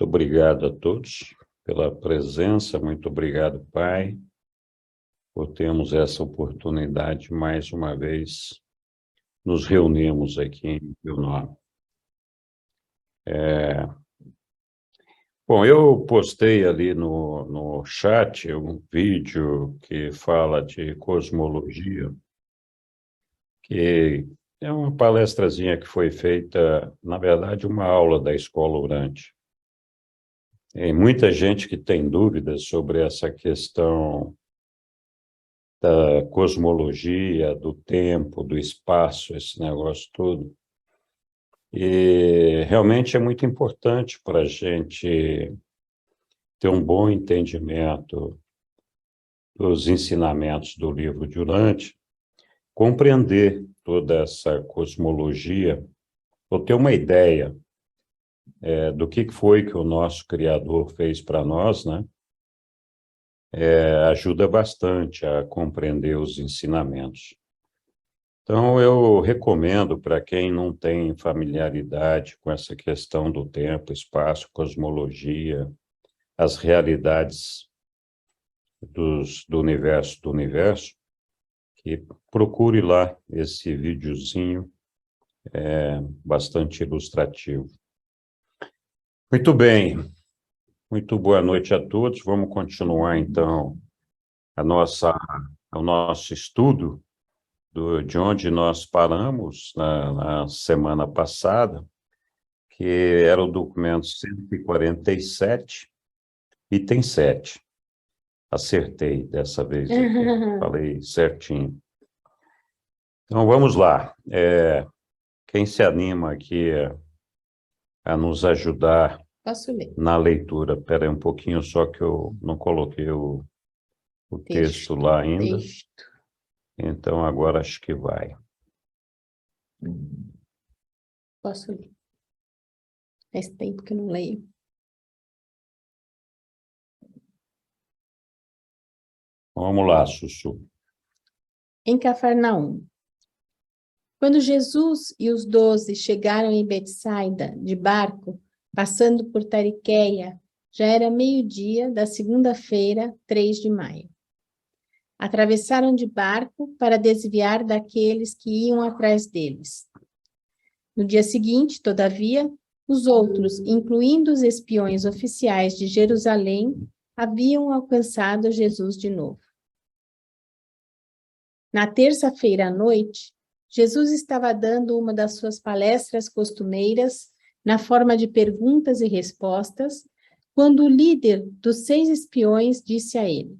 obrigado a todos pela presença, muito obrigado, Pai, por termos essa oportunidade, mais uma vez, nos reunimos aqui em Teu nome. Bom, eu postei ali no chat um vídeo que fala de cosmologia, que é uma palestrazinha que foi feita, na verdade, uma aula da Escola Urante. Tem muita gente que tem dúvidas sobre essa questão da cosmologia, do tempo, do espaço, esse negócio todo. E realmente é muito importante para a gente ter um bom entendimento dos ensinamentos do livro de Urante, compreender toda essa cosmologia, ou ter uma ideia do que foi que o nosso Criador fez para nós, né? Ajuda bastante a compreender os ensinamentos. Então, eu recomendo para quem não tem familiaridade com essa questão do tempo, espaço, cosmologia, as realidades do universo, que procure lá esse videozinho, bastante ilustrativo. Muito bem, muito boa noite a todos. Vamos continuar, então, o nosso estudo de onde nós paramos na semana passada, que era o documento 147, item 7. Acertei dessa vez, falei certinho. Então, vamos lá. Quem se anima aqui a nos ajudar na leitura? Espera aí um pouquinho, só que eu não coloquei o texto lá ainda. Então, agora acho que vai. Posso ler. Faz tempo que eu não leio. Vamos lá, Sussu. Em Cafarnaum. Quando Jesus e os 12 chegaram em Betsaida, de barco, passando por Tariqueia, já era meio-dia da segunda-feira, 3 de maio. Atravessaram de barco para desviar daqueles que iam atrás deles. No dia seguinte, todavia, os outros, incluindo os espiões oficiais de Jerusalém, haviam alcançado Jesus de novo. Na terça-feira à noite, Jesus estava dando uma das suas palestras costumeiras, na forma de perguntas e respostas, quando o líder dos 6 espiões disse a ele: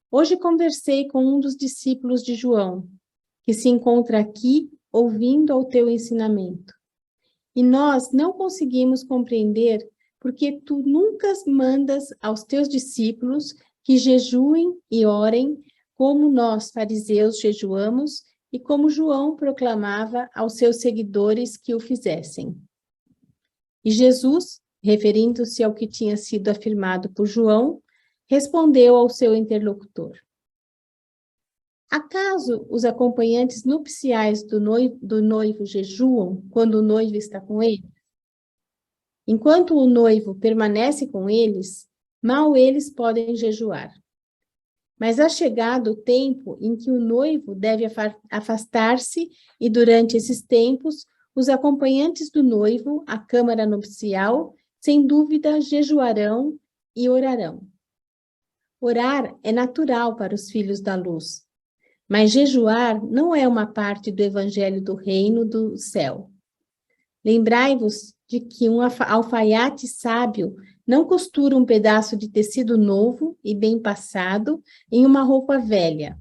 Hoje conversei com um dos discípulos de João, que se encontra aqui ouvindo ao teu ensinamento. E nós não conseguimos compreender porque tu nunca mandas aos teus discípulos que jejuem e orem, como nós, fariseus, jejuamos, e como João proclamava aos seus seguidores que o fizessem. E Jesus, referindo-se ao que tinha sido afirmado por João, respondeu ao seu interlocutor: Acaso os acompanhantes nupciais do noivo jejuam quando o noivo está com ele? Enquanto o noivo permanece com eles, mal eles podem jejuar. Mas há chegado o tempo em que o noivo deve afastar-se, e durante esses tempos, os acompanhantes do noivo, à câmara nupcial, sem dúvida jejuarão e orarão. Orar é natural para os filhos da luz, mas jejuar não é uma parte do evangelho do reino do céu. Lembrai-vos de que um alfaiate sábio não costura um pedaço de tecido novo e bem passado em uma roupa velha,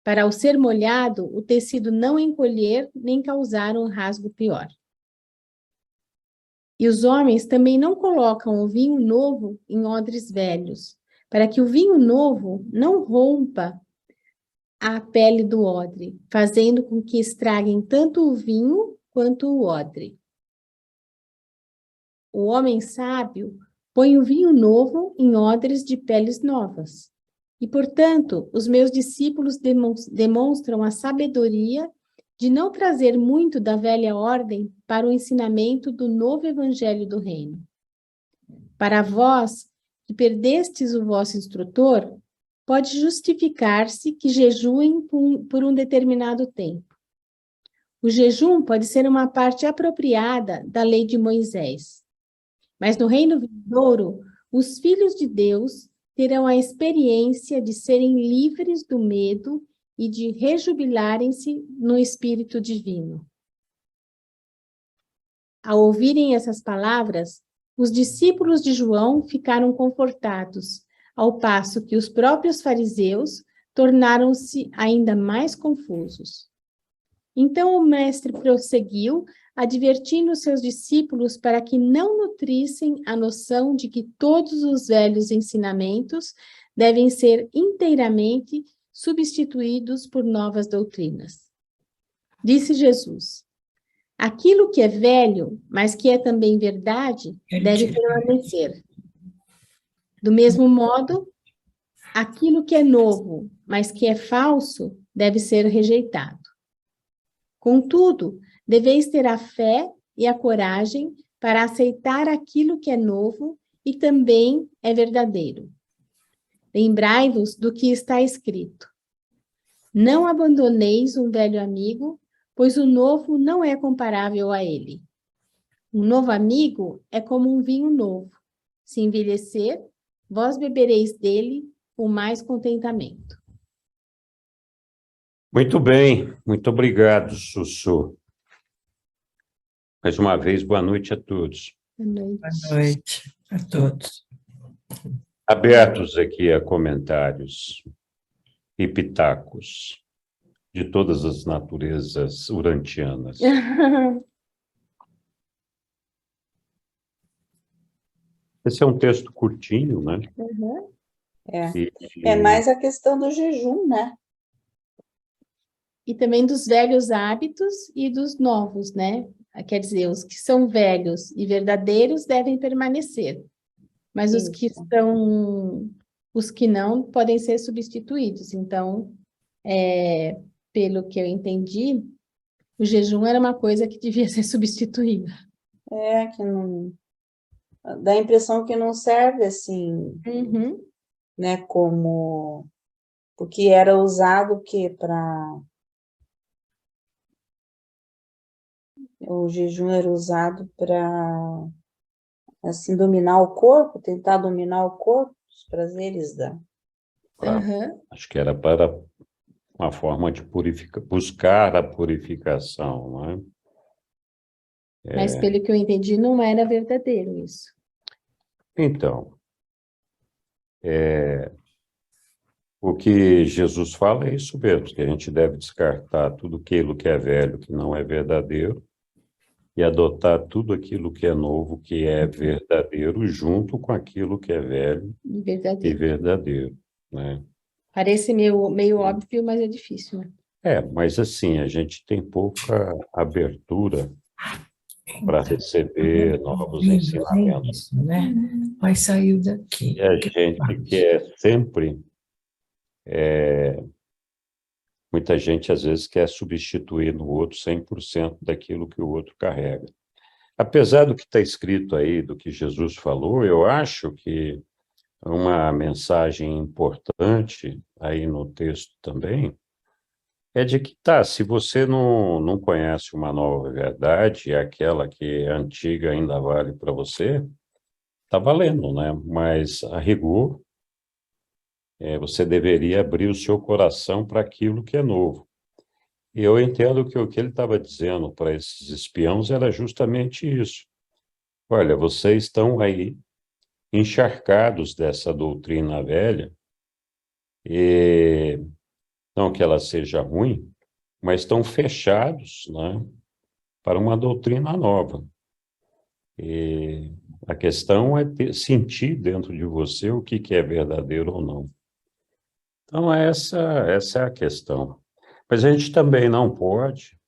para ao ser molhado o tecido não encolher nem causar um rasgo pior. E os homens também não colocam o vinho novo em odres velhos, para que o vinho novo não rompa a pele do odre, fazendo com que estraguem tanto o vinho quanto o odre. O homem sábio põe o vinho novo em odres de peles novas. E, portanto, os meus discípulos demonstram a sabedoria de não trazer muito da velha ordem para o ensinamento do novo evangelho do reino. Para vós, que perdestes o vosso instrutor, pode justificar-se que jejuem por um determinado tempo. O jejum pode ser uma parte apropriada da lei de Moisés. Mas no reino vindouro, os filhos de Deus terão a experiência de serem livres do medo e de rejubilarem-se no Espírito Divino. Ao ouvirem essas palavras, os discípulos de João ficaram confortados, ao passo que os próprios fariseus tornaram-se ainda mais confusos. Então o mestre prosseguiu, advertindo seus discípulos para que não nutrissem a noção de que todos os velhos ensinamentos devem ser inteiramente substituídos por novas doutrinas. Disse Jesus: aquilo que é velho, mas que é também verdade, deve permanecer. Do mesmo modo, aquilo que é novo, mas que é falso, deve ser rejeitado. Contudo, deveis ter a fé e a coragem para aceitar aquilo que é novo e também é verdadeiro. Lembrai-vos do que está escrito: não abandoneis um velho amigo, pois o novo não é comparável a ele. Um novo amigo é como um vinho novo. Se envelhecer, vós bebereis dele com mais contentamento. Muito bem, muito obrigado, Sussu. Mais uma vez, boa noite a todos. Boa noite. Boa noite a todos. Abertos aqui a comentários e pitacos de todas as naturezas urantianas. Esse é um texto curtinho, né? Uhum. É mais a questão do jejum, né? E também dos velhos hábitos e dos novos, né? Quer dizer, os que são velhos e verdadeiros devem permanecer, mas os que não podem ser substituídos. Então, pelo que eu entendi, o jejum era uma coisa que devia ser substituída. Que não... Dá a impressão que não serve assim, Uhum. né? Como... Porque era usado o quê? Para... O jejum era usado para, assim, dominar o corpo, tentar dominar o corpo, os prazeres da... Uhum. Acho que era para uma forma de buscar a purificação, não é? Mas pelo que eu entendi, não era verdadeiro isso. Então, o que Jesus fala é isso mesmo, que a gente deve descartar tudo aquilo que é velho, que não é verdadeiro, e adotar tudo aquilo que é novo, que é verdadeiro, junto com aquilo que é velho e verdadeiro, né? Parece meio óbvio, mas é difícil, né? Mas assim, a gente tem pouca abertura para receber novos ensinamentos. Isso, né? Mas saiu daqui. E a gente quer sempre... Muita gente, às vezes, quer substituir no outro 100% daquilo que o outro carrega. Apesar do que está escrito aí, do que Jesus falou, eu acho que uma mensagem importante aí no texto também é de que, se você não conhece uma nova verdade, e aquela que é antiga ainda vale para você, está valendo, né? Mas, a rigor, você deveria abrir o seu coração para aquilo que é novo. E eu entendo que o que ele estava dizendo para esses espiãos era justamente isso. Olha, vocês estão aí encharcados dessa doutrina velha, e não que ela seja ruim, mas estão fechados, né, para uma doutrina nova. E a questão é sentir dentro de você o que é verdadeiro ou não. Então, essa é a questão. Mas a gente também não pode,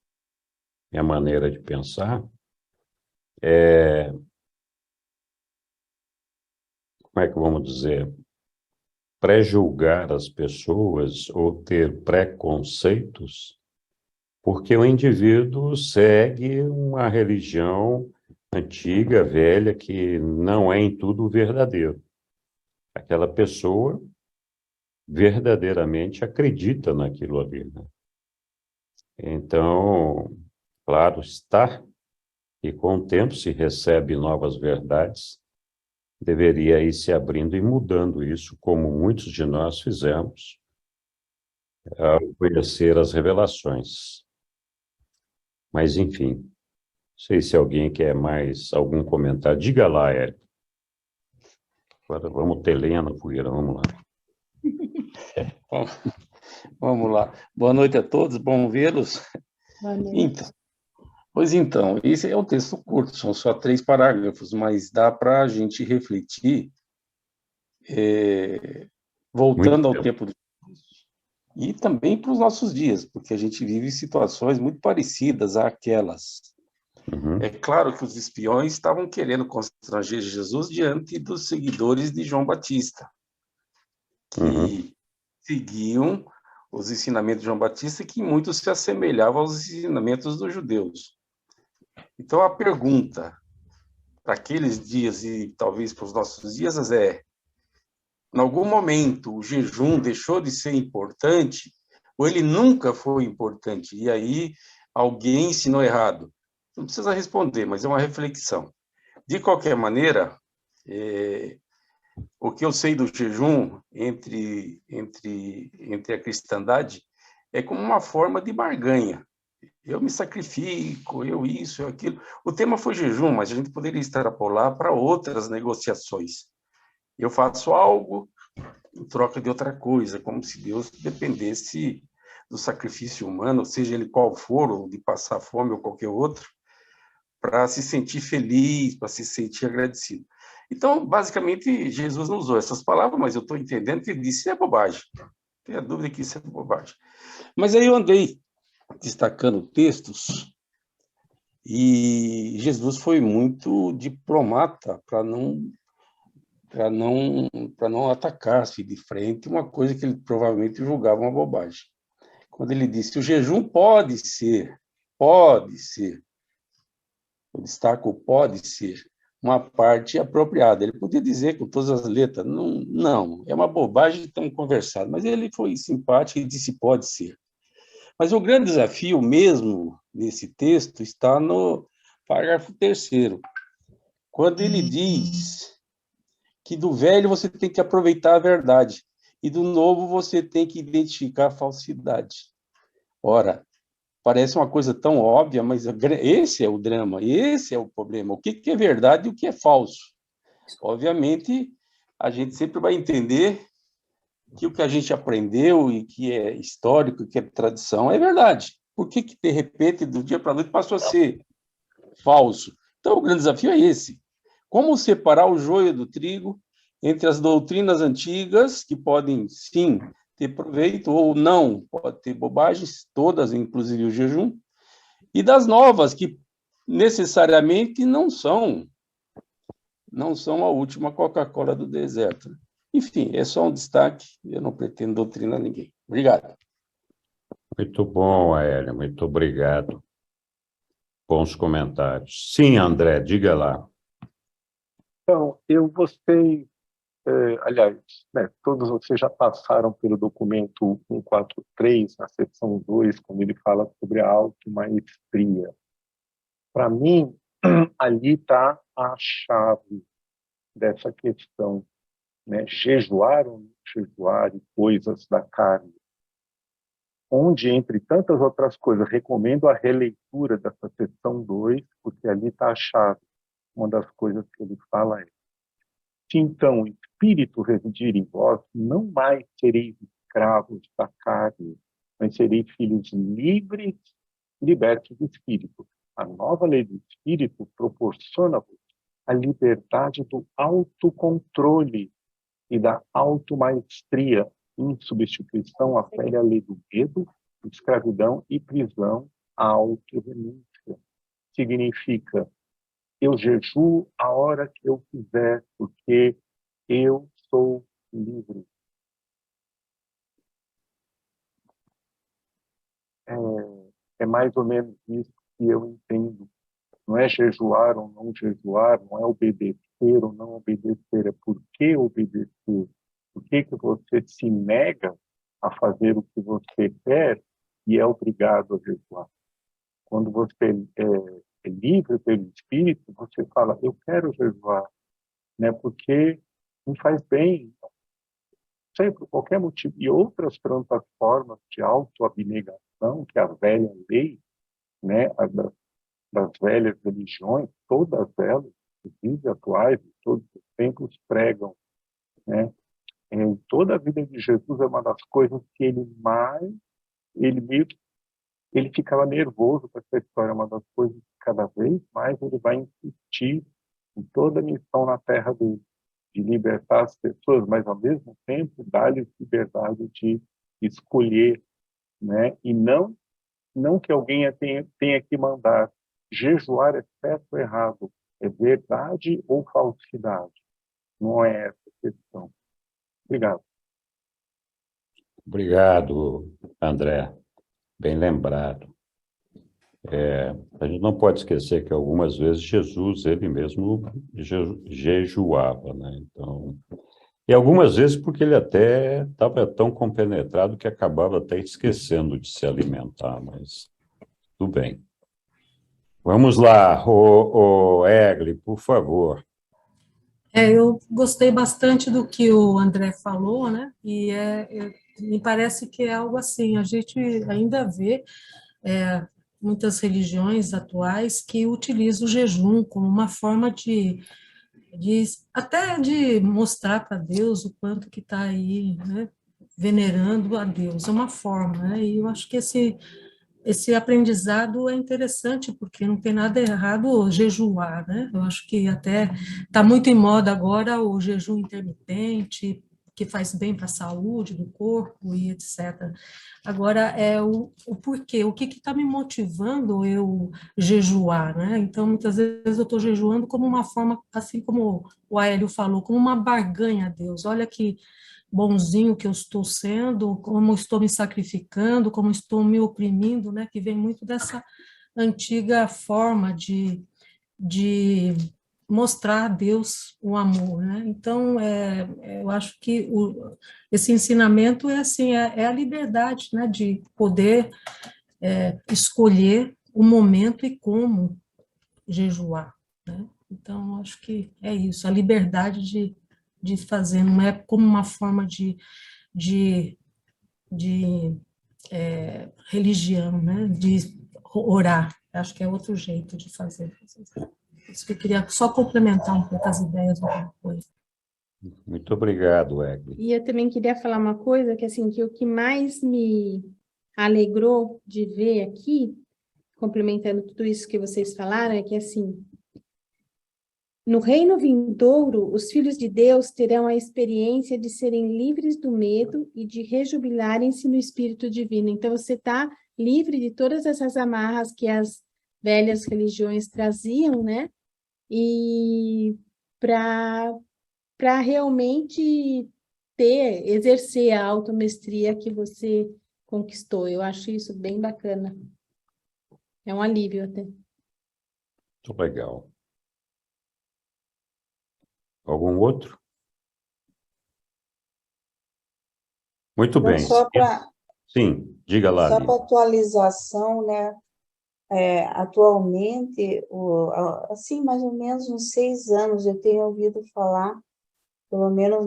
minha maneira de pensar, como é que vamos dizer, pré-julgar as pessoas ou ter preconceitos, porque o indivíduo segue uma religião antiga, velha, que não é em tudo verdadeiro. Aquela pessoa verdadeiramente acredita naquilo ali, né? Então, claro está que com o tempo se recebe novas verdades, deveria ir se abrindo e mudando isso, como muitos de nós fizemos ao conhecer as revelações. Mas, enfim, não sei se alguém quer mais algum comentário. Diga lá, Érico. Agora vamos ter lenha na fogueira, vamos lá. Bom, vamos lá. Boa noite a todos, bom vê-los. Boa noite. Então, pois então, esse é um texto curto, são só 3 parágrafos, mas dá para a gente refletir, voltando ao tempo do e também para os nossos dias, porque a gente vive situações muito parecidas àquelas. Uhum. É claro que os espiões estavam querendo constranger Jesus diante dos seguidores de João Batista, que Uhum. seguiam os ensinamentos de João Batista, que muitos se assemelhavam aos ensinamentos dos judeus. Então, a pergunta para aqueles dias e talvez para os nossos dias é: em algum momento o jejum deixou de ser importante ou ele nunca foi importante? E aí alguém ensinou errado? Não precisa responder, mas é uma reflexão. De qualquer maneira, o que eu sei do jejum entre a cristandade é como uma forma de barganha. Eu me sacrifico, eu isso, eu aquilo. O tema foi jejum, mas a gente poderia extrapolar para outras negociações. Eu faço algo em troca de outra coisa, como se Deus dependesse do sacrifício humano, seja ele qual for, ou de passar fome ou qualquer outro, para se sentir feliz, para se sentir agradecido. Então, basicamente, Jesus não usou essas palavras, mas eu estou entendendo que ele disse é bobagem. Não tenho a dúvida que isso é bobagem. Mas aí eu andei destacando textos e Jesus foi muito diplomata para não atacar-se de frente uma coisa que ele provavelmente julgava uma bobagem. Quando ele disse: o jejum pode ser, eu destaco pode ser, uma parte apropriada. Ele podia dizer com todas as letras: não, é uma bobagem tão conversado, mas ele foi simpático e disse: pode ser. Mas o grande desafio mesmo nesse texto está no parágrafo 3º, quando ele diz que do velho você tem que aproveitar a verdade e do novo você tem que identificar a falsidade. Ora, parece uma coisa tão óbvia, mas esse é o drama, esse é o problema. O que é verdade e o que é falso? Obviamente, a gente sempre vai entender que o que a gente aprendeu e que é histórico, que é tradição, é verdade. Por que, de repente, do dia para a noite, passou a ser falso? Então, o grande desafio é esse. Como separar o joio do trigo entre as doutrinas antigas, que podem, sim, ter proveito, ou não, pode ter bobagens, todas, inclusive o jejum, e das novas, que necessariamente não são a última Coca-Cola do deserto. Enfim, é só um destaque, eu não pretendo doutrinar ninguém. Obrigado. Muito bom, Aélia, muito obrigado. Bons comentários. Sim, André, diga lá. Então, eu gostei, aliás, né, todos vocês já passaram pelo documento 143, na seção 2, quando ele fala sobre a automaestria. Para mim, ali está a chave dessa questão, né? Jejuar ou não jejuar e coisas da carne. Onde, entre tantas outras coisas, recomendo a releitura dessa seção 2, porque ali está a chave. Uma das coisas que ele fala é: se então o Espírito residir em vós, não mais sereis escravos da carne, mas sereis filhos livres, libertos do Espírito. A nova lei do Espírito proporciona-vos a liberdade do autocontrole e da automaestria, em substituição à velha lei do medo, escravidão e prisão à autorrenúncia. Significa: eu jejuo a hora que eu quiser, porque eu sou livre. É mais ou menos isso que eu entendo Não é jejuar ou não jejuar, não é obedecer ou não obedecer, é por que obedecer. Por que você se nega a fazer o que você quer e é obrigado a jejuar? Quando você é livre pelo Espírito, você fala, eu quero jejuar, né? Porque me faz bem, sempre, por qualquer motivo. E outras tantas formas de autoabnegação, que é a velha lei, né? Das velhas religiões, todas elas, inclusive atuais, de todos os tempos, pregam, né? Em toda a vida de Jesus é uma das coisas que ele ficava nervoso com essa história, é uma das coisas que cada vez mais ele vai insistir em toda a missão na terra dele, de libertar as pessoas, mas ao mesmo tempo dar-lhes liberdade de escolher, né? E não que alguém tenha que mandar. Jejuar é certo ou errado, é verdade ou falsidade, não é essa a questão. Obrigado. Obrigado, André. Bem lembrado. A gente não pode esquecer que algumas vezes Jesus, ele mesmo jejuava, né? Então, e algumas vezes porque ele até estava tão compenetrado que acabava até esquecendo de se alimentar, mas tudo bem. Vamos lá, Egli, por favor. Eu gostei bastante do que o André falou, né? E me parece que é algo assim, a gente ainda vê muitas religiões atuais que utilizam o jejum como uma forma até de mostrar para Deus o quanto que está aí, né? Venerando a Deus, é uma forma, né? E eu acho que esse aprendizado é interessante, porque não tem nada errado jejuar, né? Eu acho que até está muito em moda agora o jejum intermitente, que faz bem para a saúde do corpo e etc. Agora, é o porquê, o que está me motivando eu jejuar, né? Então, muitas vezes eu estou jejuando como uma forma, assim como o Aélio falou, como uma barganha a Deus. Olha que bonzinho que eu estou sendo, como estou me sacrificando, como estou me oprimindo, né? Que vem muito dessa antiga forma de mostrar a Deus o amor, né? Então, eu acho que esse ensinamento é assim, é a liberdade, né? De poder escolher o momento e como jejuar, né? Então, acho que é isso, a liberdade de fazer, não é como uma forma de religião, né? De orar. Acho que é outro jeito de fazer. Isso que eu queria só complementar um pouco as ideias do coisa. Muito obrigado, Egli. E eu também queria falar uma coisa, que assim, que o que mais me alegrou de ver aqui, complementando tudo isso que vocês falaram, é que assim, no reino vindouro, os filhos de Deus terão a experiência de serem livres do medo e de rejubilarem-se no Espírito Divino. Então, você está livre de todas essas amarras que as velhas religiões traziam, né? E para realmente exercer a automestria que você conquistou. Eu acho isso bem bacana. É um alívio até. Muito legal. Algum outro? Muito Então, bem. Sim, diga lá, só para Lívia. atualização, né? Atualmente, assim, mais ou menos uns 6 anos, eu tenho ouvido falar, pelo menos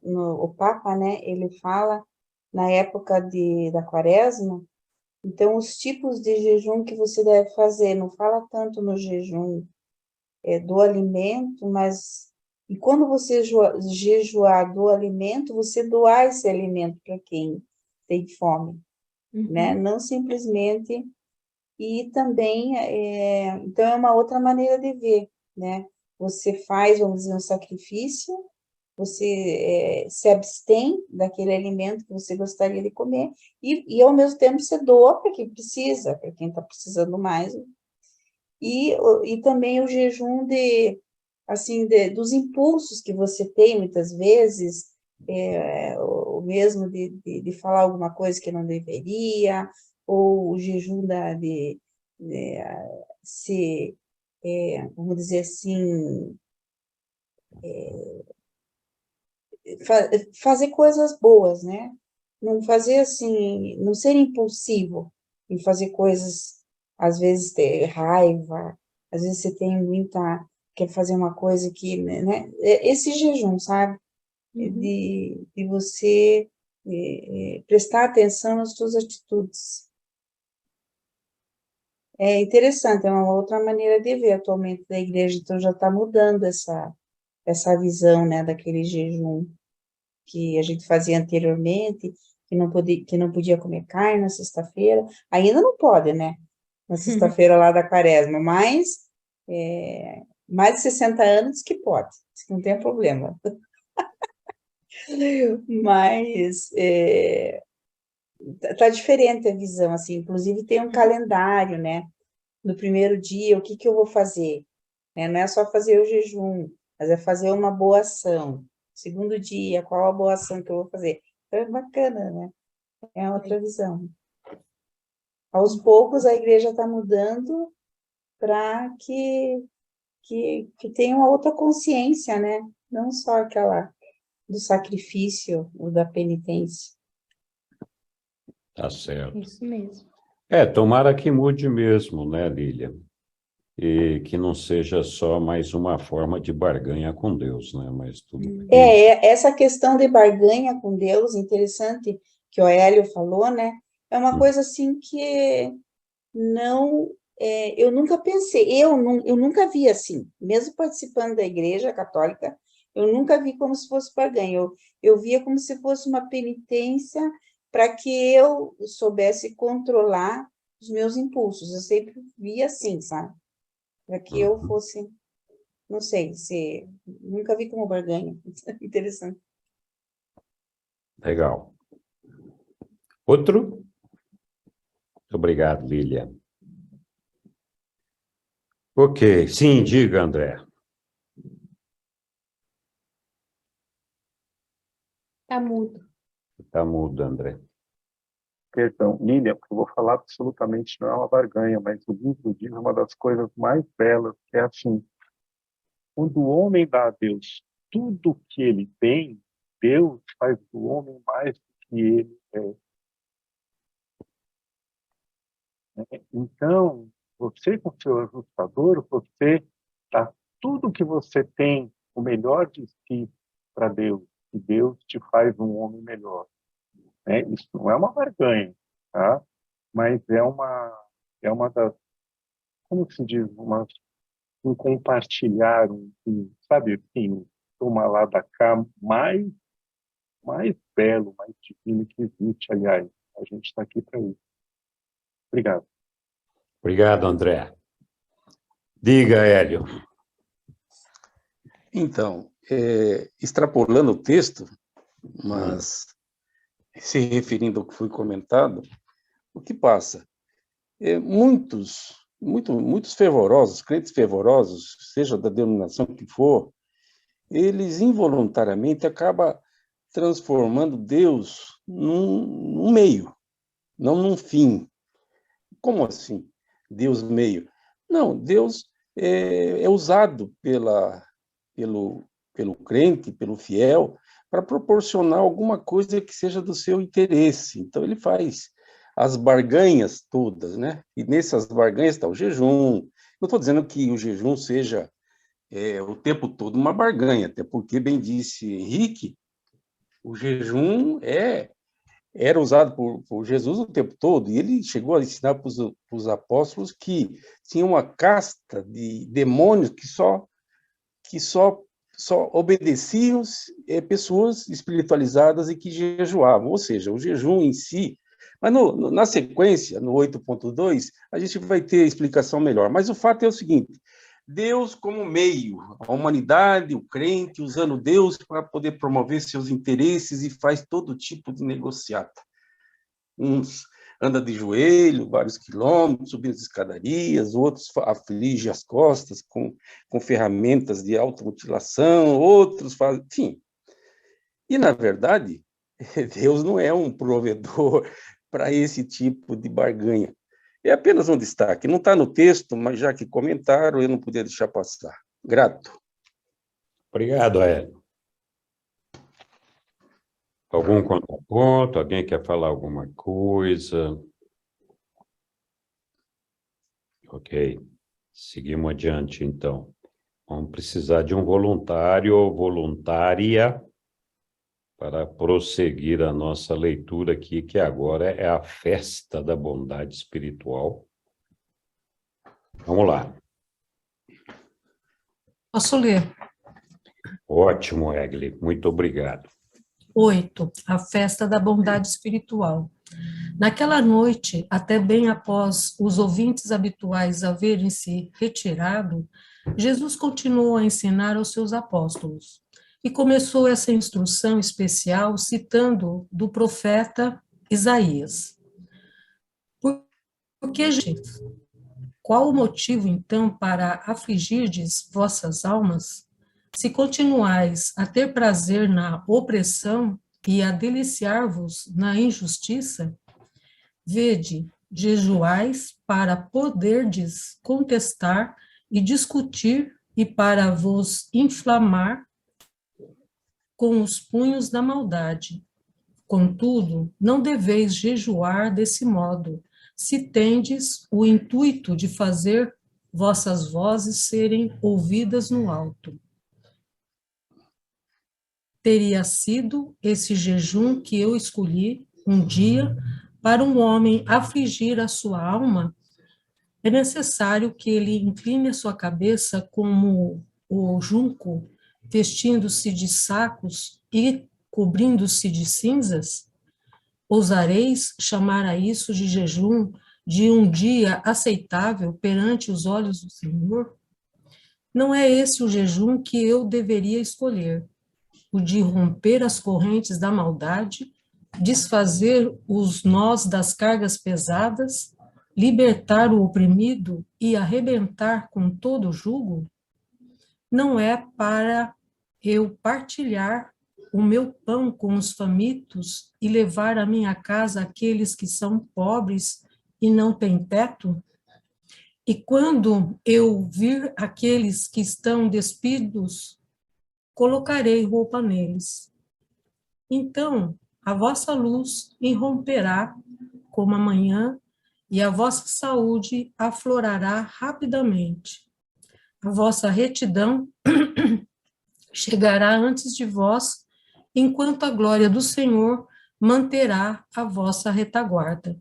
o Papa, né? Ele fala na época da Quaresma. Então, os tipos de jejum que você deve fazer, não fala tanto no jejum do alimento, mas e quando você jejuar do alimento, você doar esse alimento para quem tem fome, né? Não simplesmente. E também, então, é uma outra maneira de ver, né? Você faz, vamos dizer, um sacrifício, você se abstém daquele alimento que você gostaria de comer, e ao mesmo tempo você doa para quem precisa, para quem está precisando mais. E também o jejum assim, dos impulsos que você tem, muitas vezes, o mesmo de falar alguma coisa que não deveria, ou o jejum de se vamos dizer assim, fazer coisas boas, né? Não fazer assim, não ser impulsivo em fazer coisas, às vezes ter raiva, às vezes você tem quer fazer uma coisa que, né? Esse jejum, sabe? De você prestar atenção nas suas atitudes. É interessante, é uma outra maneira de ver atualmente da igreja, então já está mudando essa visão, né, daquele jejum que a gente fazia anteriormente, que não podia comer carne na sexta-feira, ainda não pode, né, na sexta-feira lá da quaresma, mas mais de 60 anos que pode, não tem problema. Mas tá diferente a visão, assim, inclusive tem um calendário, né, no primeiro dia, o que eu vou fazer, né? Não é só fazer o jejum, mas é fazer uma boa ação. Segundo dia, qual a boa ação que eu vou fazer? Então, é bacana, né? É outra visão. Aos poucos, a igreja está mudando para que tenha uma outra consciência, né? Não só aquela do sacrifício ou da penitência. Tá certo. Isso mesmo. Tomara que mude mesmo, né, Lília? E que não seja só mais uma forma de barganha com Deus, né? Mas tudo bem. Essa questão de barganha com Deus, interessante, que o Hélio falou, né? É uma coisa assim que não, eu nunca pensei, eu nunca vi assim, mesmo participando da igreja católica, eu nunca vi como se fosse barganha, eu via como se fosse uma penitência para que eu soubesse controlar os meus impulsos, eu sempre via assim, sabe? Para que eu fosse, não sei, nunca vi como barganha, interessante. Legal. Outro? Muito obrigado, Lília. Ok, sim, diga, André. Tá mudo. Está mudo, André. Perdão, Lília, eu vou falar absolutamente não é uma barganha, mas o livro diz uma das coisas mais belas, que é assim, quando o homem dá a Deus tudo que ele tem, Deus faz do homem mais do que ele é. Então, você com seu ajustador, você dá tudo que você tem, o melhor de si para Deus, e Deus te faz um homem melhor. Né? Isso não é uma barganha, tá? Mas é uma das, como se diz, um compartilhar, sabe, assim, toma lá da cá mais belo, mais divino que existe, aliás. A gente está aqui para isso. Obrigado. Obrigado, André. Diga, Hélio. Então, extrapolando o texto, mas se referindo ao que foi comentado, o que passa? Muitos fervorosos, crentes fervorosos, seja da denominação que for, eles involuntariamente acabam transformando Deus num meio, não num fim. Como assim? Deus meio? Não, Deus é usado pelo crente, pelo fiel, para proporcionar alguma coisa que seja do seu interesse. Então, ele faz as barganhas todas, né? E nessas barganhas está o jejum. Não estou dizendo que o jejum seja o tempo todo uma barganha, até porque, bem disse Henrique, o jejum era usado por Jesus o tempo todo, e ele chegou a ensinar para os apóstolos que tinha uma casta de demônios que só obedeciam pessoas espiritualizadas e que jejuavam, ou seja, o jejum em si. Mas na sequência, no 8.2, a gente vai ter a explicação melhor. Mas o fato é o seguinte: Deus como meio, a humanidade, o crente, usando Deus para poder promover seus interesses e faz todo tipo de negociata. Uns anda de joelho, vários quilômetros, subindo as escadarias, outros afligem as costas com ferramentas de automutilação, outros fazem, enfim. E, na verdade, Deus não é um provedor para esse tipo de barganha. É apenas um destaque. Não está no texto, mas já que comentaram, eu não podia deixar passar. Grato. Obrigado, Hélio. Algum contraponto? Alguém quer falar alguma coisa? Ok. Seguimos adiante, então. Vamos precisar de um voluntário ou voluntária para prosseguir a nossa leitura aqui, que agora é a festa da bondade espiritual. Vamos lá. Posso ler? Ótimo, Egli. Muito obrigado. 8. A festa da bondade espiritual. Naquela noite, até bem após os ouvintes habituais haverem se retirado, Jesus continuou a ensinar aos seus apóstolos e começou essa instrução especial citando do profeta Isaías. Porque, gente, qual o motivo, então, para afligirdes vossas almas? Se continuais a ter prazer na opressão e a deliciar-vos na injustiça, vede, jejuais para poderdes contestar e discutir e para vos inflamar com os punhos da maldade. Contudo, não deveis jejuar desse modo, se tendes o intuito de fazer vossas vozes serem ouvidas no alto. Teria sido esse jejum que eu escolhi um dia para um homem afligir a sua alma, é necessário que ele incline a sua cabeça como o junco, vestindo-se de sacos e cobrindo-se de cinzas? Ousareis chamar a isso de jejum de um dia aceitável perante os olhos do Senhor? Não é esse o jejum que eu deveria escolher, o de romper as correntes da maldade, desfazer os nós das cargas pesadas, libertar o oprimido e arrebentar com todo o jugo? Não é para eu partilhar o meu pão com os famintos e levar à minha casa aqueles que são pobres e não têm teto? E quando eu vir aqueles que estão despidos, colocarei roupa neles. Então, a vossa luz irromperá como a manhã, e a vossa saúde aflorará rapidamente. A vossa retidão chegará antes de vós, enquanto a glória do Senhor manterá a vossa retaguarda.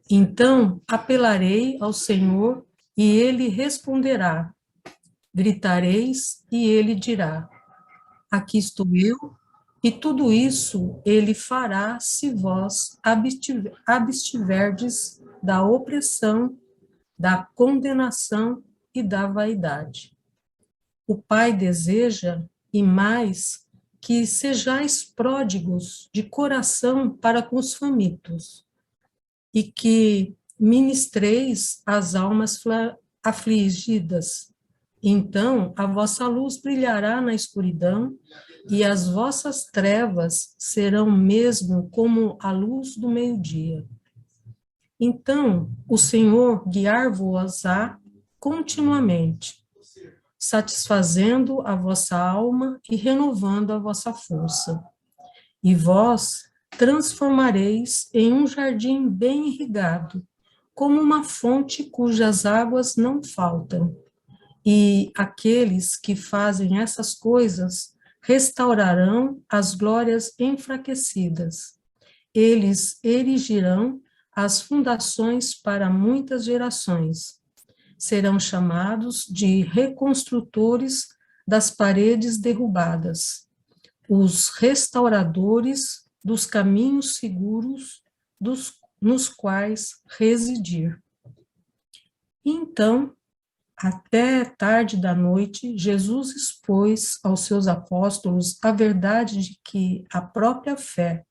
Então apelarei ao Senhor, e ele responderá. Gritareis, e ele dirá: aqui estou eu, e tudo isso ele fará se vós abstiverdes da opressão, da condenação e da vaidade. O Pai deseja, e mais, que sejais pródigos de coração para com os famintos, e que ministreis as almas afligidas. Então a vossa luz brilhará na escuridão, e as vossas trevas serão mesmo como a luz do meio-dia. Então o Senhor guiar-vos-á continuamente, satisfazendo a vossa alma e renovando a vossa força. E vós transformareis em um jardim bem irrigado, como uma fonte cujas águas não faltam. E aqueles que fazem essas coisas restaurarão as glórias enfraquecidas. Eles erigirão as fundações para muitas gerações. Serão chamados de reconstrutores das paredes derrubadas, os restauradores dos caminhos seguros nos quais residir. Então, até tarde da noite, Jesus expôs aos seus apóstolos a verdade de que a própria fé,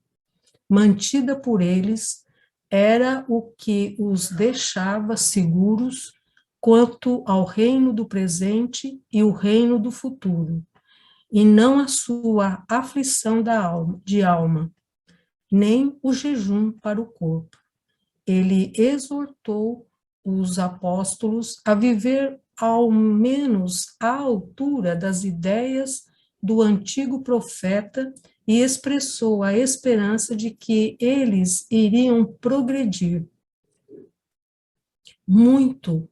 mantida por eles, era o que os deixava seguros quanto ao reino do presente e o reino do futuro, e não a sua aflição de alma, nem o jejum para o corpo. ele exortou os apóstolos a viver ao menos à altura das ideias do antigo profeta e expressou a esperança de que eles iriam progredir muito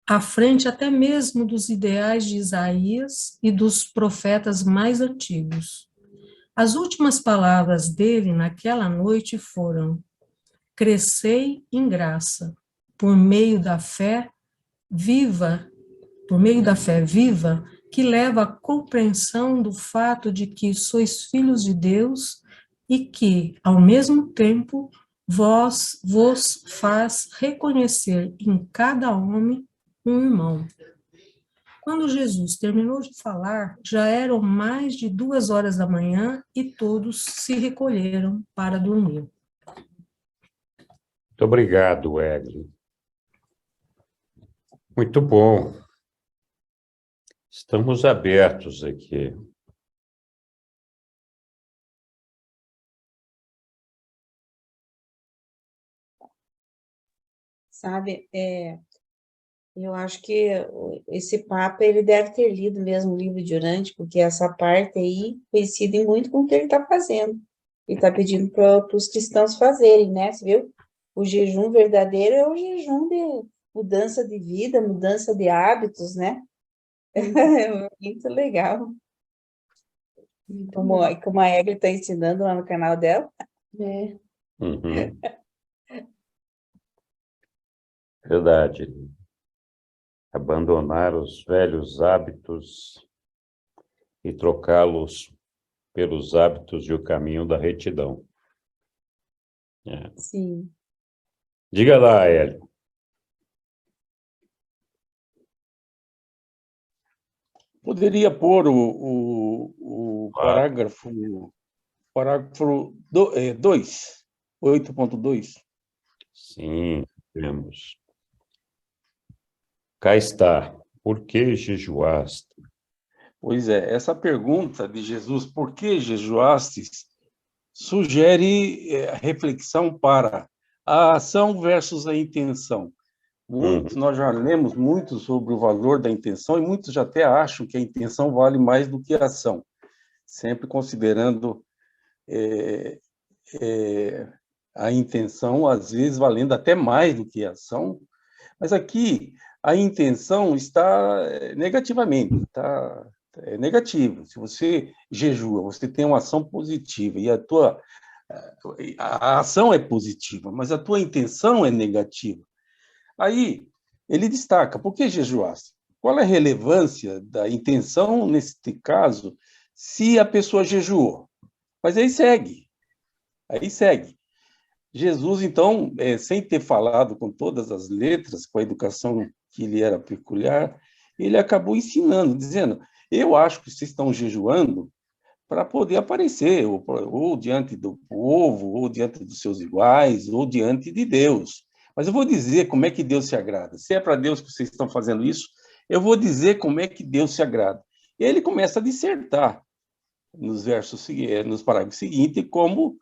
à frente até mesmo dos ideais de Isaías e dos profetas mais antigos. As últimas palavras dele naquela noite foram: crescei em graça, por meio da fé viva, que leva à compreensão do fato de que sois filhos de Deus e que, ao mesmo tempo, vos faz reconhecer em cada homem um irmão. Quando Jesus terminou de falar, já eram mais de 2 horas da manhã e todos se recolheram para dormir. Muito obrigado, Egli. Muito bom. Estamos abertos aqui. Sabe, eu acho que esse Papa, ele deve ter lido mesmo o livro de Urântia, porque essa parte aí coincide muito com o que ele está fazendo. Ele está pedindo para os cristãos fazerem, né? Você viu? O jejum verdadeiro é o jejum de mudança de vida, mudança de hábitos, né? É muito legal. Como a Egli está ensinando lá no canal dela. É. Uhum. Verdade. Abandonar os velhos hábitos e trocá-los pelos hábitos e o caminho da retidão. É. Sim. Diga lá, Hélio. Poderia pôr o parágrafo 2, 8.2. Sim, temos. Cá está. Por que jejuaste? Pois é, essa pergunta de Jesus, por que jejuastes, sugere a reflexão para a ação versus a intenção. Nós já lemos muito sobre o valor da intenção e muitos já até acham que a intenção vale mais do que a ação, sempre considerando a intenção, às vezes, valendo até mais do que a ação. Mas aqui, a intenção está negativamente, está negativo. Se você jejua, você tem uma ação positiva e a ação é positiva, mas a tua intenção é negativa. Aí, ele destaca, por que jejuaste? Qual é a relevância da intenção, neste caso, se a pessoa jejuou? Mas aí segue. Jesus, então, sem ter falado com todas as letras, com a educação que lhe era peculiar, ele acabou ensinando, dizendo, eu acho que vocês estão jejuando para poder aparecer, ou diante do povo, ou diante dos seus iguais, ou diante de Deus. Mas eu vou dizer como é que Deus se agrada. Se é para Deus que vocês estão fazendo isso, eu vou dizer como é que Deus se agrada. E ele começa a dissertar nos parágrafos seguintes como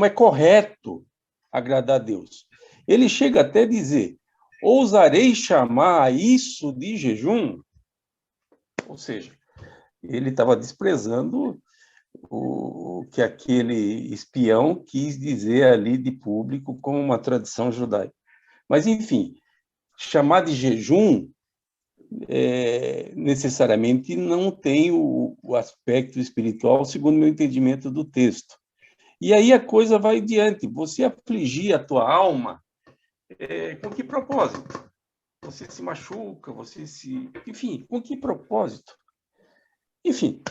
é correto agradar a Deus. Ele chega até a dizer, ousarei chamar isso de jejum? Ou seja, ele estava desprezando o que aquele espião quis dizer ali de público como uma tradição judaica. Mas, enfim, chamar de jejum necessariamente não tem o aspecto espiritual, segundo o meu entendimento do texto. E aí a coisa vai adiante. Você afligir a tua alma, com que propósito? Você se machuca, enfim, com que propósito? Enfim,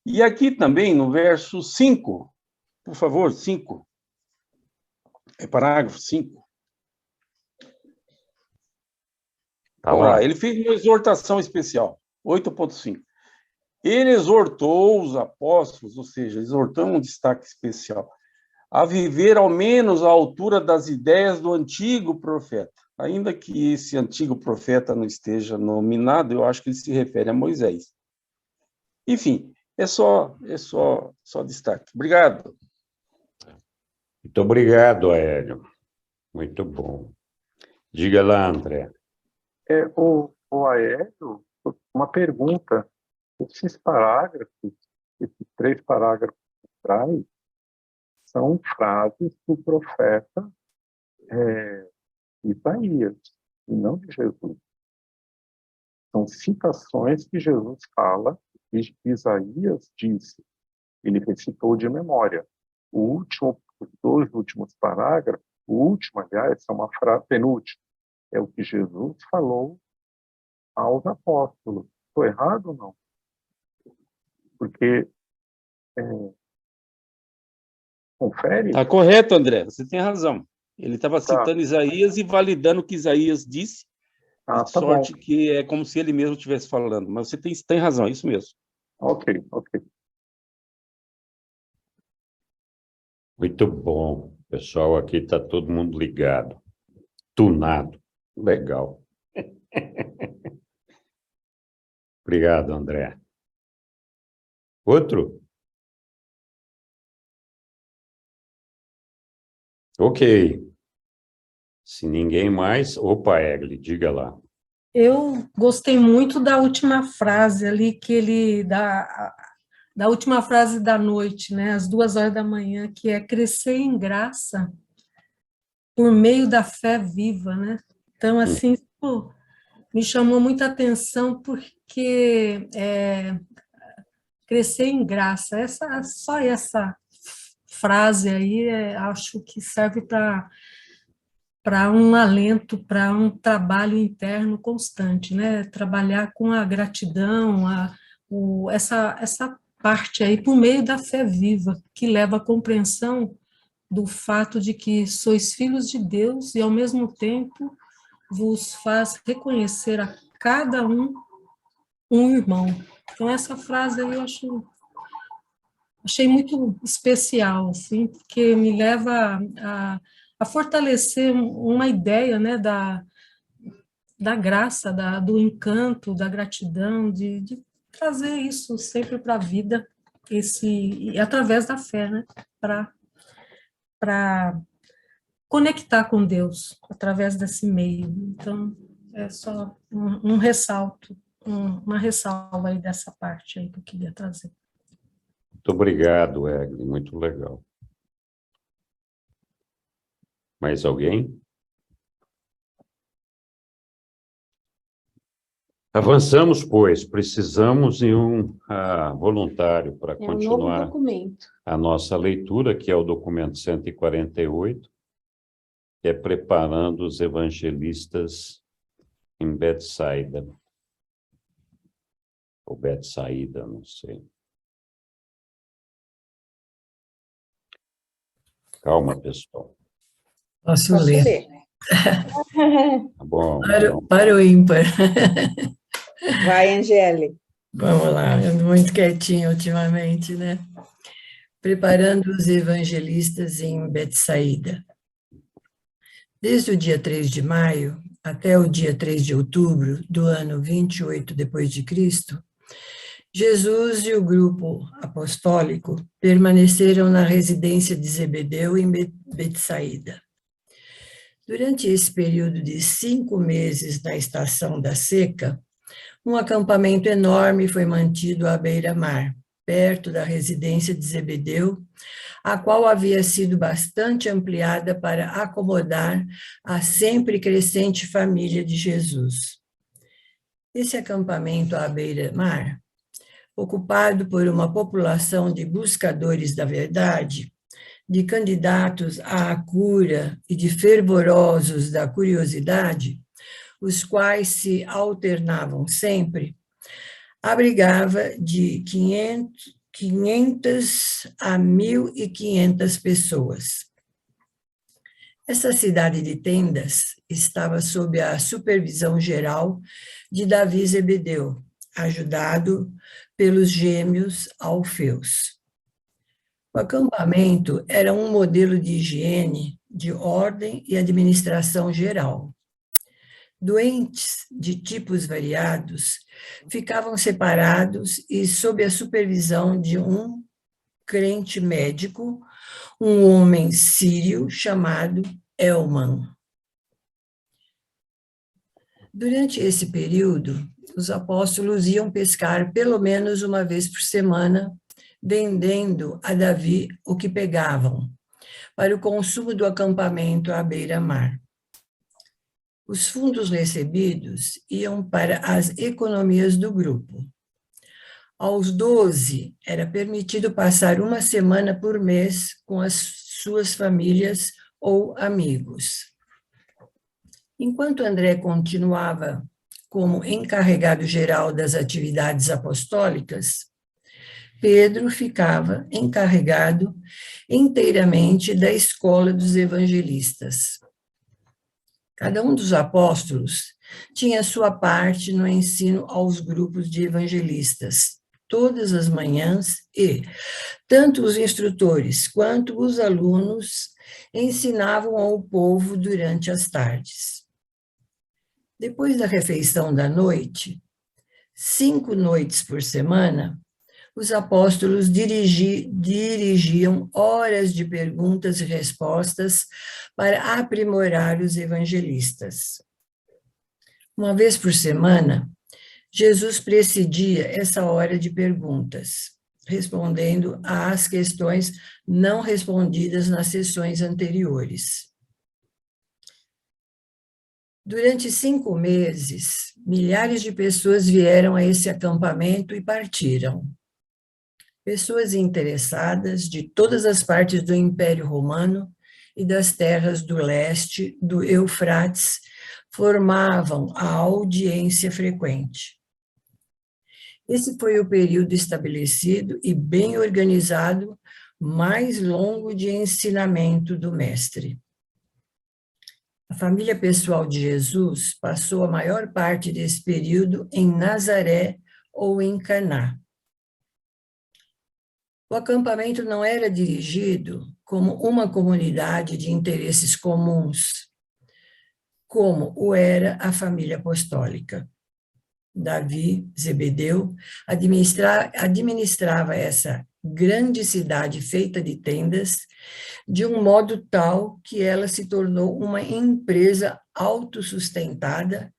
e aqui também no verso 5, por favor, 5, parágrafo 5. Vamos lá, ele fez uma exortação especial, 8.5. Ele exortou os apóstolos, ou seja, exortou um destaque especial, a viver ao menos à altura das ideias do antigo profeta. Ainda que esse antigo profeta não esteja nominado, eu acho que ele se refere a Moisés. Enfim, é só destaque. Obrigado. Muito obrigado, Aélio. Muito bom. Diga lá, André. O Aélio, uma pergunta. Esses parágrafos, esses 3 parágrafos atrás, são frases do profeta Isaías, e não de Jesus. São citações que Jesus fala, e Isaías disse, ele recitou de memória. Os 2 últimos parágrafos, o último, aliás, é uma frase penúltima, é o que Jesus falou aos apóstolos. Estou errado ou não? Porque, confere? Está correto, André, você tem razão. Ele estava Tá. citando Isaías e validando o que Isaías disse, Tá de sorte bom. que é como se ele mesmo estivesse falando. Mas você tem razão, é isso mesmo. Ok. Muito bom. Pessoal, aqui está todo mundo ligado. Tunado. Legal. Obrigado, André. Outro? Ok. Se ninguém mais... Opa, Egli, diga lá. Eu gostei muito da última frase ali, que ele da última frase da noite, né, às 2 horas da manhã, que é crescer em graça por meio da fé viva, né? Então, assim, pô, me chamou muita atenção porque crescer em graça, só essa frase aí, acho que serve para um alento, para um trabalho interno constante, né? Trabalhar com a gratidão, essa parte aí por meio da fé viva, que leva à compreensão do fato de que sois filhos de Deus e, ao mesmo tempo, vos faz reconhecer a cada um irmão. Então, essa frase aí eu achei muito especial, assim, porque me leva a fortalecer uma ideia, né, da graça, do encanto, da gratidão, de trazer isso sempre para a vida, e através da fé, né, para conectar com Deus através desse meio. Então, é só um ressalto, uma ressalva aí dessa parte aí que eu queria trazer. Muito obrigado, Egli. Muito legal. Mais alguém? Avançamos, pois. Precisamos de um voluntário para É um novo continuar documento. a nossa leitura, que é o documento 148, que é Preparando os Evangelistas em Betsaida. Ou Betsaída, não sei. Calma, pessoal. Posso Posso ler? ler? Tá bom? Para o ímpar. Vai, Angele. Vamos lá, ando muito quietinho ultimamente, né? Preparando os evangelistas em Betsaída. Desde o dia 3 de maio até o dia 3 de outubro do ano 28 depois de Cristo, Jesus e o grupo apostólico permaneceram na residência de Zebedeu em Betsaída. Durante esse período de 5 meses na estação da seca, um acampamento enorme foi mantido à beira-mar, perto da residência de Zebedeu, a qual havia sido bastante ampliada para acomodar a sempre crescente família de Jesus. Esse acampamento à beira-mar, ocupado por uma população de buscadores da verdade, de candidatos à cura e de fervorosos da curiosidade, os quais se alternavam sempre, abrigava de 500 a 1.500 pessoas. Essa cidade de tendas estava sob a supervisão geral de Davi Zebedeu, ajudado pelos gêmeos Alfeus. O acampamento era um modelo de higiene, de ordem e administração geral. Doentes de tipos variados ficavam separados e sob a supervisão de um crente médico, um homem sírio chamado Elman. Durante esse período, os apóstolos iam pescar pelo menos uma vez por semana, vendendo a Davi o que pegavam, para o consumo do acampamento à beira-mar. Os fundos recebidos iam para as economias do grupo. Aos 12, era permitido passar uma semana por mês com as suas famílias ou amigos. Enquanto André continuava como encarregado geral das atividades apostólicas, Pedro ficava encarregado inteiramente da escola dos evangelistas. Cada um dos apóstolos tinha sua parte no ensino aos grupos de evangelistas, todas as manhãs, e tanto os instrutores quanto os alunos ensinavam ao povo durante as tardes. Depois da refeição da noite, 5 noites por semana, os apóstolos dirigiam horas de perguntas e respostas para aprimorar os evangelistas. Uma vez por semana, Jesus presidia essa hora de perguntas, respondendo às questões não respondidas nas sessões anteriores. Durante 5 meses, milhares de pessoas vieram a esse acampamento e partiram. Pessoas interessadas de todas as partes do Império Romano e das terras do leste do Eufrates formavam a audiência frequente. Esse foi o período estabelecido e bem organizado mais longo de ensinamento do mestre. A família pessoal de Jesus passou a maior parte desse período em Nazaré ou em Caná. O acampamento não era dirigido como uma comunidade de interesses comuns, como o era a família apostólica. Davi, Zebedeu, administrava essa grande cidade feita de tendas de um modo tal que ela se tornou uma empresa autossustentada,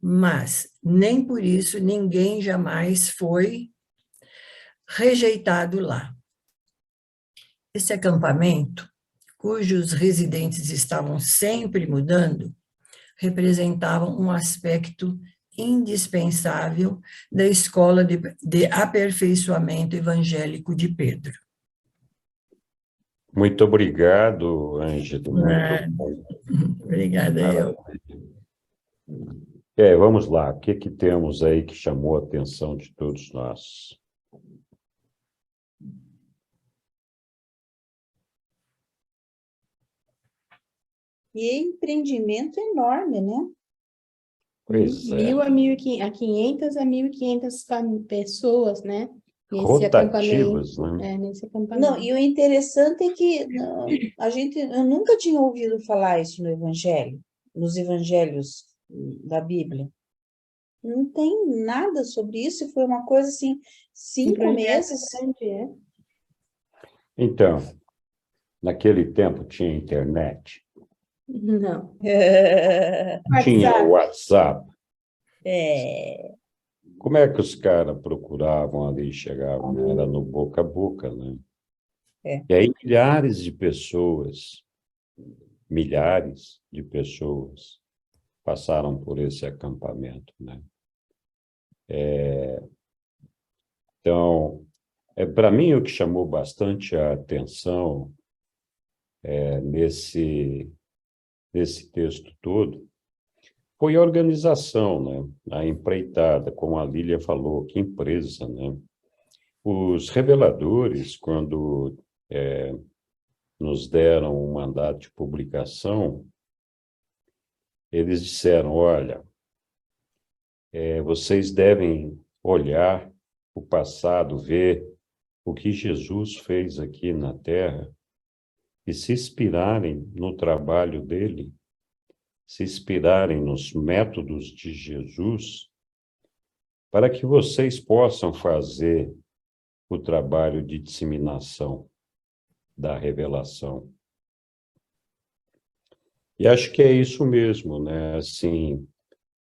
mas nem por isso ninguém jamais foi rejeitado lá. Esse acampamento, cujos residentes estavam sempre mudando, representavam um aspecto indispensável da escola de aperfeiçoamento evangélico de Pedro. Muito obrigado, Ângelo. Obrigada, eu. Vamos lá. O que temos aí que chamou a atenção de todos nós? E empreendimento enorme, né? Pois é. 500 a 1.500 pessoas, né? Rotativas, né? Nesse acampamento. Não, e o interessante é que eu nunca tinha ouvido falar isso no Evangelho, nos Evangelhos da Bíblia. Não tem nada sobre isso, foi uma coisa assim, 5 meses. Então, naquele tempo tinha internet, Não. tinha WhatsApp. É, Como é que os caras procuravam ali, chegavam, né? Era no boca a boca, né? E aí milhares de pessoas passaram por esse acampamento, né? Então, para mim, o que chamou bastante a atenção nesse texto todo foi a organização, né? A empreitada, como a Lília falou, que empresa, né? Os reveladores, quando nos deram um mandato de publicação, eles disseram, olha, vocês devem olhar o passado, ver o que Jesus fez aqui na Terra e se inspirarem no trabalho dele, se inspirarem nos métodos de Jesus, para que vocês possam fazer o trabalho de disseminação da revelação. E acho que é isso mesmo, né? Assim,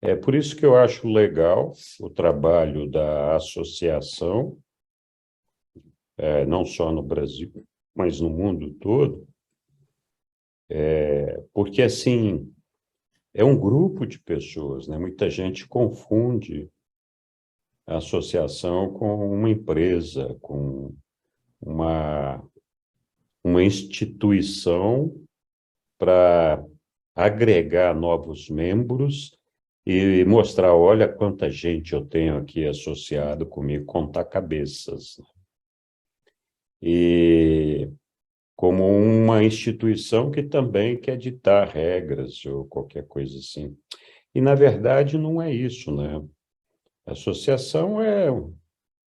é por isso que eu acho legal o trabalho da associação, não só no Brasil, mas no mundo todo, porque, assim, é um grupo de pessoas, né? Muita gente confunde a associação com uma empresa, com uma instituição para agregar novos membros e mostrar, olha quanta gente eu tenho aqui associado comigo, contar cabeças. E como uma instituição que também quer ditar regras ou qualquer coisa assim. E, na verdade, não é isso, né? A associação é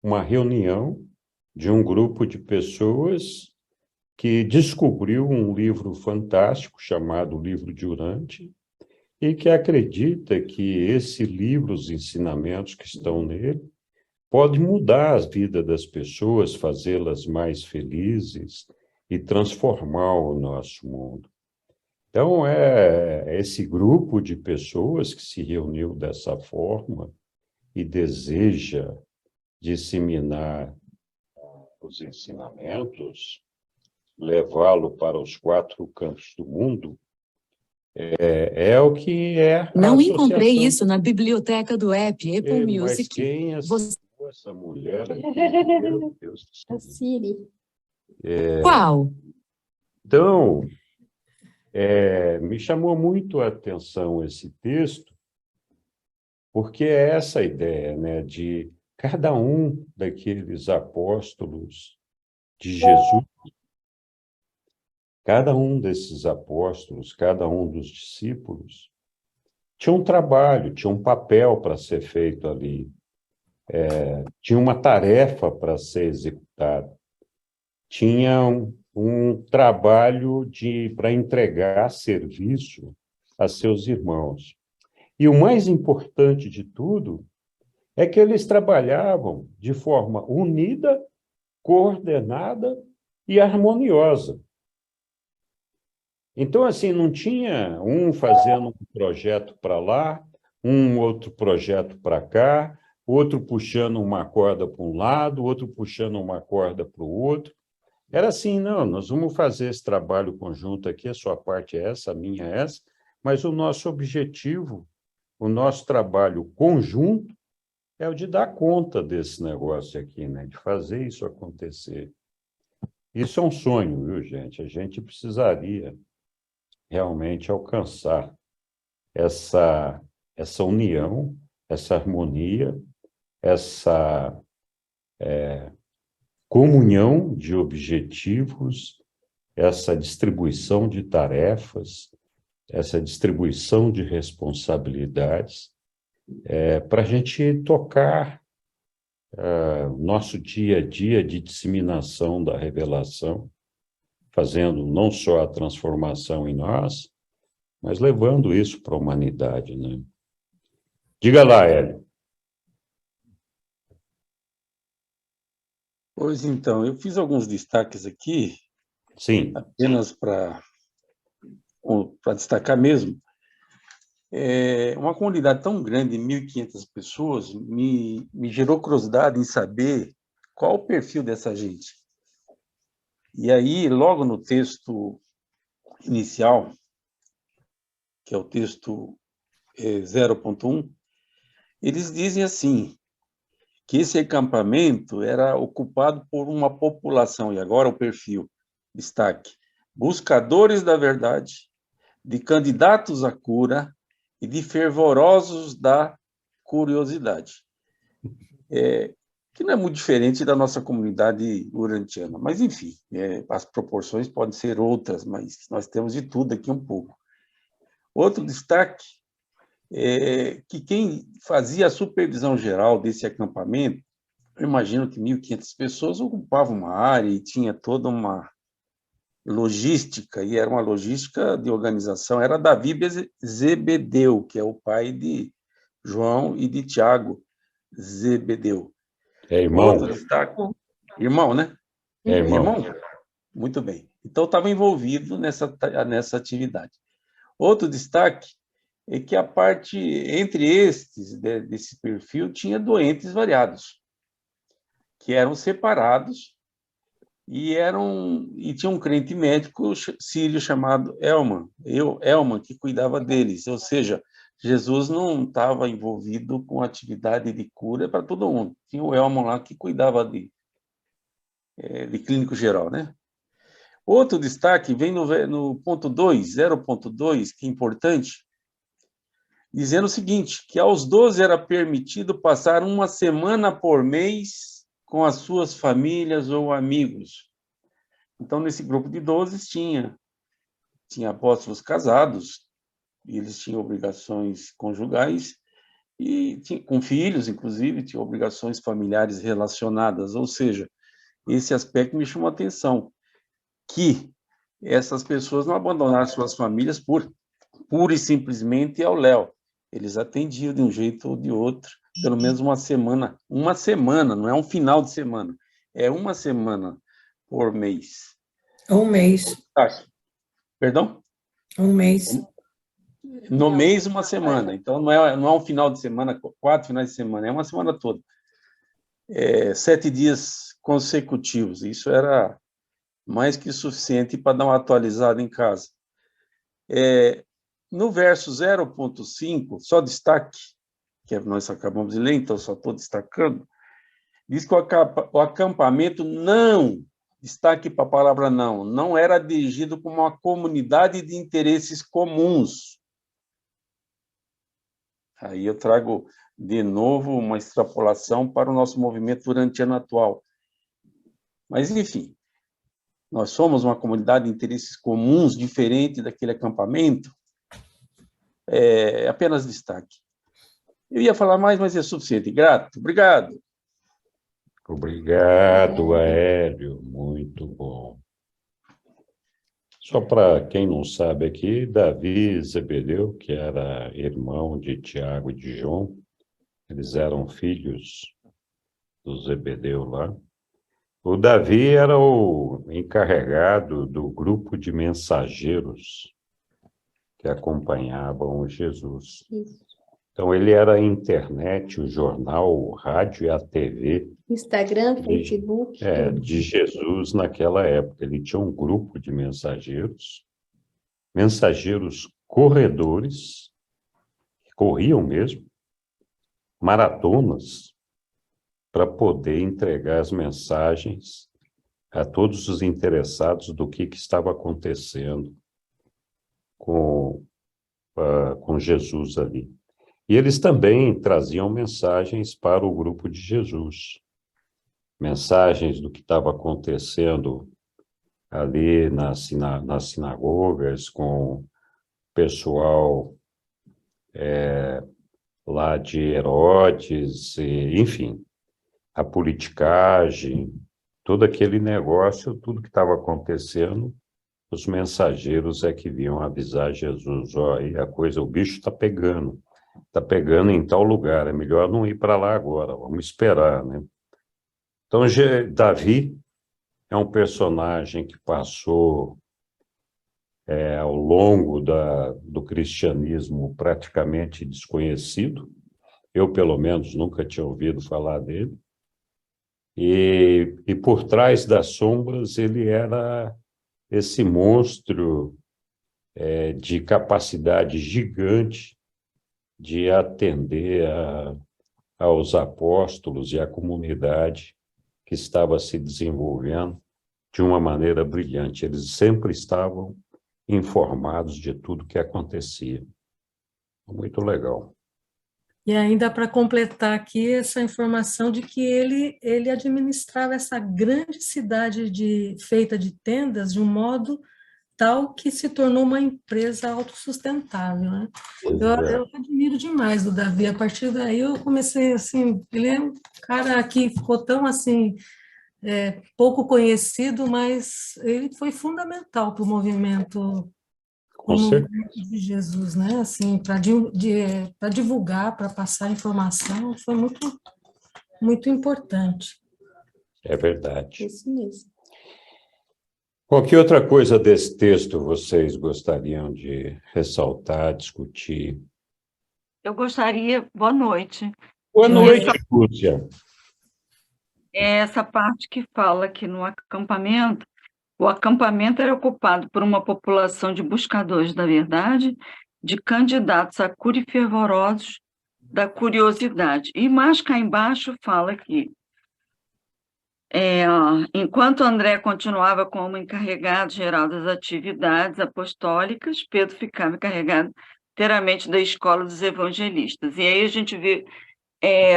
uma reunião de um grupo de pessoas que descobriu um livro fantástico chamado Livro de Urantia e que acredita que esse livro, os ensinamentos que estão nele, pode mudar a vida das pessoas, fazê-las mais felizes e transformar o nosso mundo. Então, é esse grupo de pessoas que se reuniu dessa forma e deseja disseminar os ensinamentos, levá-lo para os 4 cantos do mundo, é o que é a Não associação. encontrei isso na biblioteca do app Apple Mas Music. quem Você... essa mulher aqui? Meu Deus do céu. A Siri. Qual? Então, me chamou muito a atenção esse texto, porque é essa ideia, né, de cada um daqueles apóstolos de Jesus, cada um desses apóstolos, cada um dos discípulos, tinha um trabalho, tinha um papel para ser feito ali, tinha uma tarefa para ser executada, tinha um trabalho para entregar serviço a seus irmãos. E o mais importante de tudo é que eles trabalhavam de forma unida, coordenada e harmoniosa. Então, assim, não tinha um fazendo um projeto para lá, um outro projeto para cá, outro puxando uma corda para um lado, outro puxando uma corda para o outro. Era assim, não, nós vamos fazer esse trabalho conjunto aqui, a sua parte é essa, a minha é essa, mas o nosso objetivo, o nosso trabalho conjunto é o de dar conta desse negócio aqui, né? De fazer isso acontecer. Isso é um sonho, viu, gente? A gente precisaria realmente alcançar essa união, essa harmonia, essa comunhão de objetivos, essa distribuição de tarefas, essa distribuição de responsabilidades, para a gente tocar nosso dia a dia de disseminação da revelação, fazendo não só a transformação em nós, mas levando isso para a humanidade, né? Diga lá, Hélio. Pois então, eu fiz alguns destaques aqui, Sim. apenas para destacar mesmo. Uma comunidade tão grande, 1.500 pessoas, me gerou curiosidade em saber qual o perfil dessa gente. E aí, logo no texto inicial, que é o texto 0.1, eles dizem assim, que esse acampamento era ocupado por uma população, e agora o perfil, destaque, buscadores da verdade, de candidatos à cura e de fervorosos da curiosidade. Que não é muito diferente da nossa comunidade urantiana, mas, enfim, as proporções podem ser outras, mas nós temos de tudo aqui um pouco. Outro destaque é que quem fazia a supervisão geral desse acampamento, eu imagino que 1.500 pessoas ocupavam uma área e tinha toda uma logística, e era uma logística de organização, era Davi Zebedeu, que é o pai de João e de Tiago Zebedeu. É irmão? Outro destaque, Irmão, né? É, irmão. Irmão? Muito bem. Então, estava envolvido nessa atividade. Outro destaque é que a parte, entre estes, desse perfil, tinha doentes variados, que eram separados e tinha um crente médico sírio chamado Elman, que cuidava deles. Ou seja, Jesus não estava envolvido com atividade de cura para todo mundo. Tinha o Elman lá que cuidava de clínico geral, né? Outro destaque vem no ponto 2, 0.2, que é importante, dizendo o seguinte, que aos 12 era permitido passar uma semana por mês com as suas famílias ou amigos. Então, nesse grupo de 12 tinha apóstolos casados, e eles tinham obrigações conjugais, e com filhos, inclusive, tinham obrigações familiares relacionadas, ou seja, esse aspecto me chamou a atenção, que essas pessoas não abandonaram suas famílias pura e simplesmente ao léu. Eles atendiam de um jeito ou de outro, pelo menos uma semana, não é um final de semana, é uma semana por mês. Um mês. Perdão? Um mês. No mês, uma semana. Então, não é um final de semana, 4 finais de semana, é uma semana toda. 7 dias consecutivos. Isso era mais que suficiente para dar uma atualizada em casa. No verso 0.5, só destaque, que nós acabamos de ler, então só estou destacando, diz que o acampamento não, destaque para a palavra não era dirigido como uma comunidade de interesses comuns. Aí eu trago de novo uma extrapolação para o nosso movimento durante o ano atual. Mas, enfim, nós somos uma comunidade de interesses comuns, diferente daquele acampamento, apenas destaque. Eu ia falar mais, mas é suficiente. Grato. Obrigado. Obrigado, Aéreo. Muito bom. Só para quem não sabe aqui, Davi e Zebedeu, que era irmão de Tiago e de João, eles eram filhos do Zebedeu lá. O Davi era o encarregado do grupo de mensageiros que acompanhavam Jesus. Isso. Então, ele era a internet, o jornal, o rádio e a TV. Instagram, Facebook. De Jesus naquela época. Ele tinha um grupo de mensageiros corredores, que corriam mesmo, maratonas, para poder entregar as mensagens a todos os interessados do que estava acontecendo com Jesus ali. E eles também traziam mensagens para o grupo de Jesus, mensagens do que estava acontecendo ali nas sinagogas, com o pessoal lá de Herodes, enfim, a politicagem, todo aquele negócio, tudo que estava acontecendo, os mensageiros é que vinham avisar Jesus, aí o bicho está pegando em tal lugar, é melhor não ir para lá agora, vamos esperar, né? Então, Davi é um personagem que passou ao longo do cristianismo praticamente desconhecido. Eu, pelo menos, nunca tinha ouvido falar dele. E por trás das sombras, ele era esse monstro de capacidade gigante de atender aos apóstolos e à comunidade que estava se desenvolvendo de uma maneira brilhante. Eles sempre estavam informados de tudo que acontecia. Muito legal. E ainda para completar aqui essa informação de que ele administrava essa grande cidade feita de tendas de um modo tal que se tornou uma empresa autossustentável, né? Eu admiro demais o Davi. A partir daí eu comecei assim, ele é um cara que ficou tão assim pouco conhecido, mas ele foi fundamental para o movimento de Jesus, né? Assim, para divulgar, para passar informação, foi muito, muito importante. É verdade. Isso mesmo. Qualquer outra coisa desse texto vocês gostariam de ressaltar, discutir? Eu gostaria, boa noite, Boa de noite, ressaltar Lúcia. essa parte que fala que no acampamento, o acampamento era ocupado por uma população de buscadores da verdade, de candidatos a cura e fervorosos da curiosidade. E mais cá embaixo fala que, enquanto André continuava como encarregado geral das atividades apostólicas, Pedro ficava encarregado inteiramente da escola dos evangelistas. E aí a gente vê,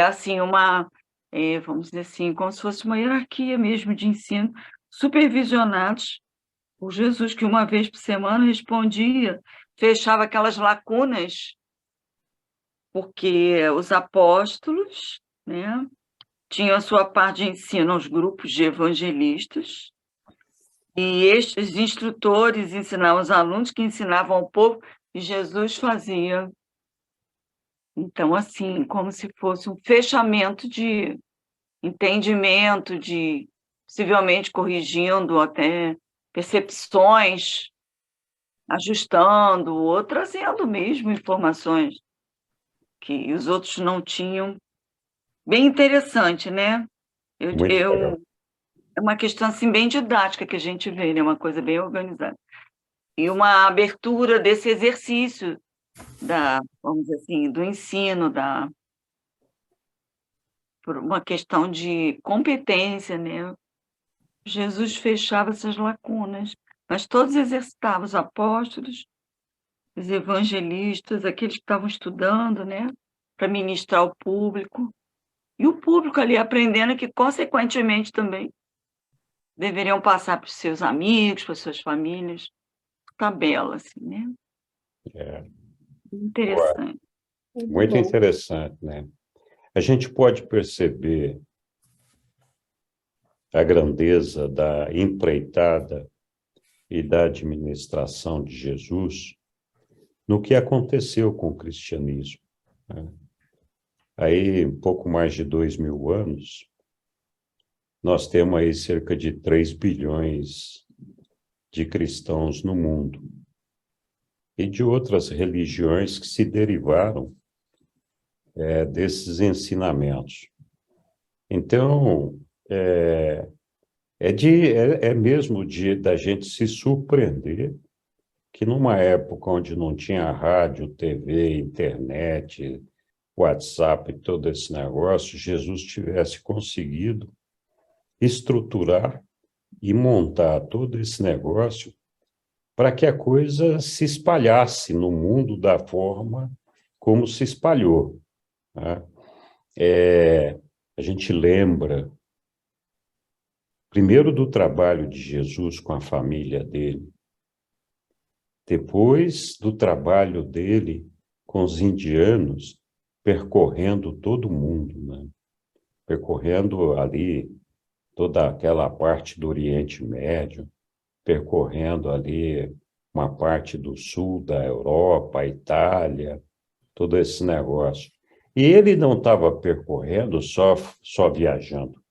assim, vamos dizer assim, como se fosse uma hierarquia mesmo de ensino, supervisionados por Jesus, que uma vez por semana respondia, fechava aquelas lacunas, porque os apóstolos, né, tinham a sua parte de ensino aos grupos de evangelistas, e estes instrutores ensinavam os alunos, que ensinavam ao povo, e Jesus fazia. Então, assim, como se fosse um fechamento de entendimento, de possivelmente corrigindo até percepções, ajustando, ou trazendo mesmo informações que os outros não tinham. Bem interessante, né? Muito legal. É uma questão assim, bem didática que a gente vê, né? Uma coisa bem organizada. E uma abertura desse exercício vamos dizer assim, do ensino, por uma questão de competência, né? Jesus fechava essas lacunas, mas todos exercitavam, os apóstolos, os evangelistas, aqueles que estavam estudando, né? Para ministrar ao público. E o público ali aprendendo que, consequentemente, também deveriam passar para os seus amigos, para as suas famílias. Tabela, assim, né? É. Interessante. Muito bom. interessante, né? A gente pode perceber a grandeza da empreitada e da administração de Jesus no que aconteceu com o cristianismo, né? Aí, um pouco mais de 2000 anos, nós temos aí cerca de 3 bilhões de cristãos no mundo e de outras religiões que se derivaram desses ensinamentos. Então, mesmo da gente se surpreender que numa época onde não tinha rádio, TV, internet, WhatsApp, todo esse negócio, Jesus tivesse conseguido estruturar e montar todo esse negócio para que a coisa se espalhasse no mundo da forma como se espalhou, né? A gente lembra, primeiro, do trabalho de Jesus com a família dele, depois do trabalho dele com os indianos, percorrendo todo o mundo, né? Percorrendo ali toda aquela parte do Oriente Médio, percorrendo ali uma parte do sul da Europa, a Itália, todo esse negócio. E ele não estava percorrendo só viajando.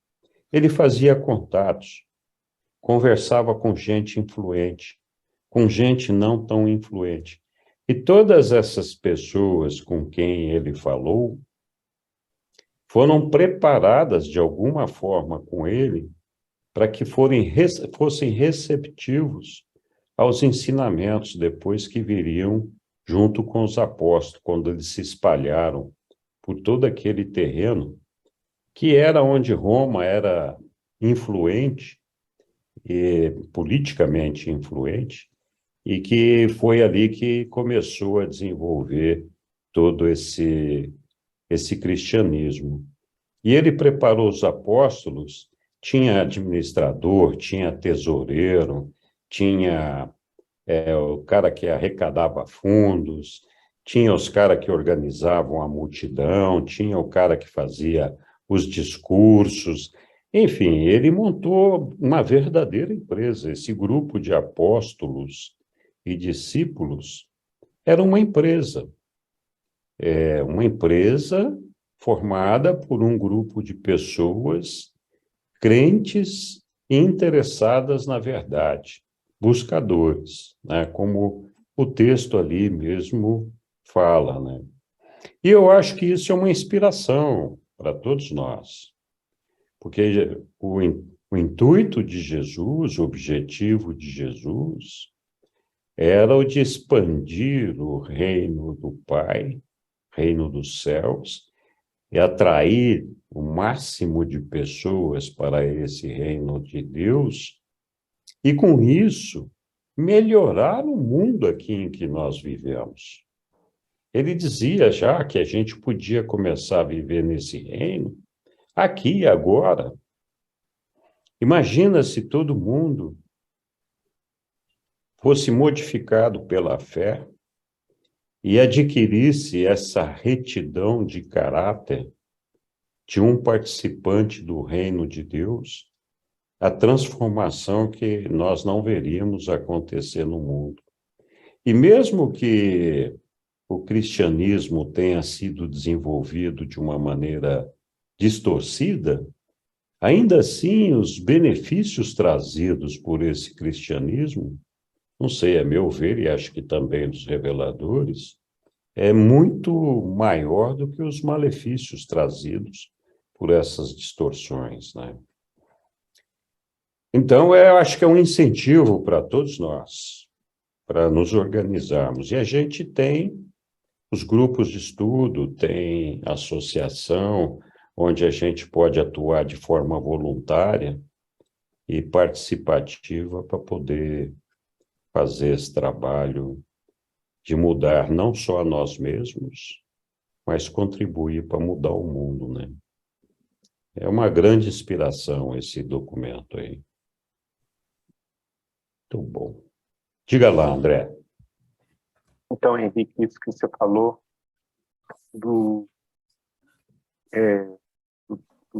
Ele fazia contatos, conversava com gente influente, com gente não tão influente. E todas essas pessoas com quem ele falou foram preparadas de alguma forma com ele para que fossem receptivos aos ensinamentos depois que viriam junto com os apóstolos, quando eles se espalharam por todo aquele terreno, que era onde Roma era influente, e politicamente influente, e que foi ali que começou a desenvolver todo esse cristianismo. E ele preparou os apóstolos, tinha administrador, tinha tesoureiro, tinha o cara que arrecadava fundos, tinha os caras que organizavam a multidão, tinha o cara que fazia os discursos. Enfim, ele montou uma verdadeira empresa. Esse grupo de apóstolos e discípulos era uma empresa formada por um grupo de pessoas crentes interessadas na verdade, buscadores, né? Como o texto ali mesmo fala, né? E eu acho que isso é uma inspiração para todos nós, porque o intuito de Jesus, o objetivo de Jesus, era o de expandir o reino do Pai, reino dos céus, e atrair o máximo de pessoas para esse reino de Deus, e com isso, melhorar o mundo aqui em que nós vivemos. Ele dizia já que a gente podia começar a viver nesse reino aqui e agora. Imagina se todo mundo fosse modificado pela fé e adquirisse essa retidão de caráter de um participante do reino de Deus, a transformação que nós não veríamos acontecer no mundo. E mesmo que o cristianismo tenha sido desenvolvido de uma maneira distorcida, ainda assim os benefícios trazidos por esse cristianismo, não sei, a meu ver, e acho que também dos reveladores, é muito maior do que os malefícios trazidos por essas distorções, né? Então, eu acho que é um incentivo para todos nós, para nos organizarmos. E a gente tem os grupos de estudo, tem associação, onde a gente pode atuar de forma voluntária e participativa para poder fazer esse trabalho de mudar não só a nós mesmos, mas contribuir para mudar o mundo, né? É uma grande inspiração esse documento aí. Muito bom. Diga lá, André. Então, Henrique, isso que você falou do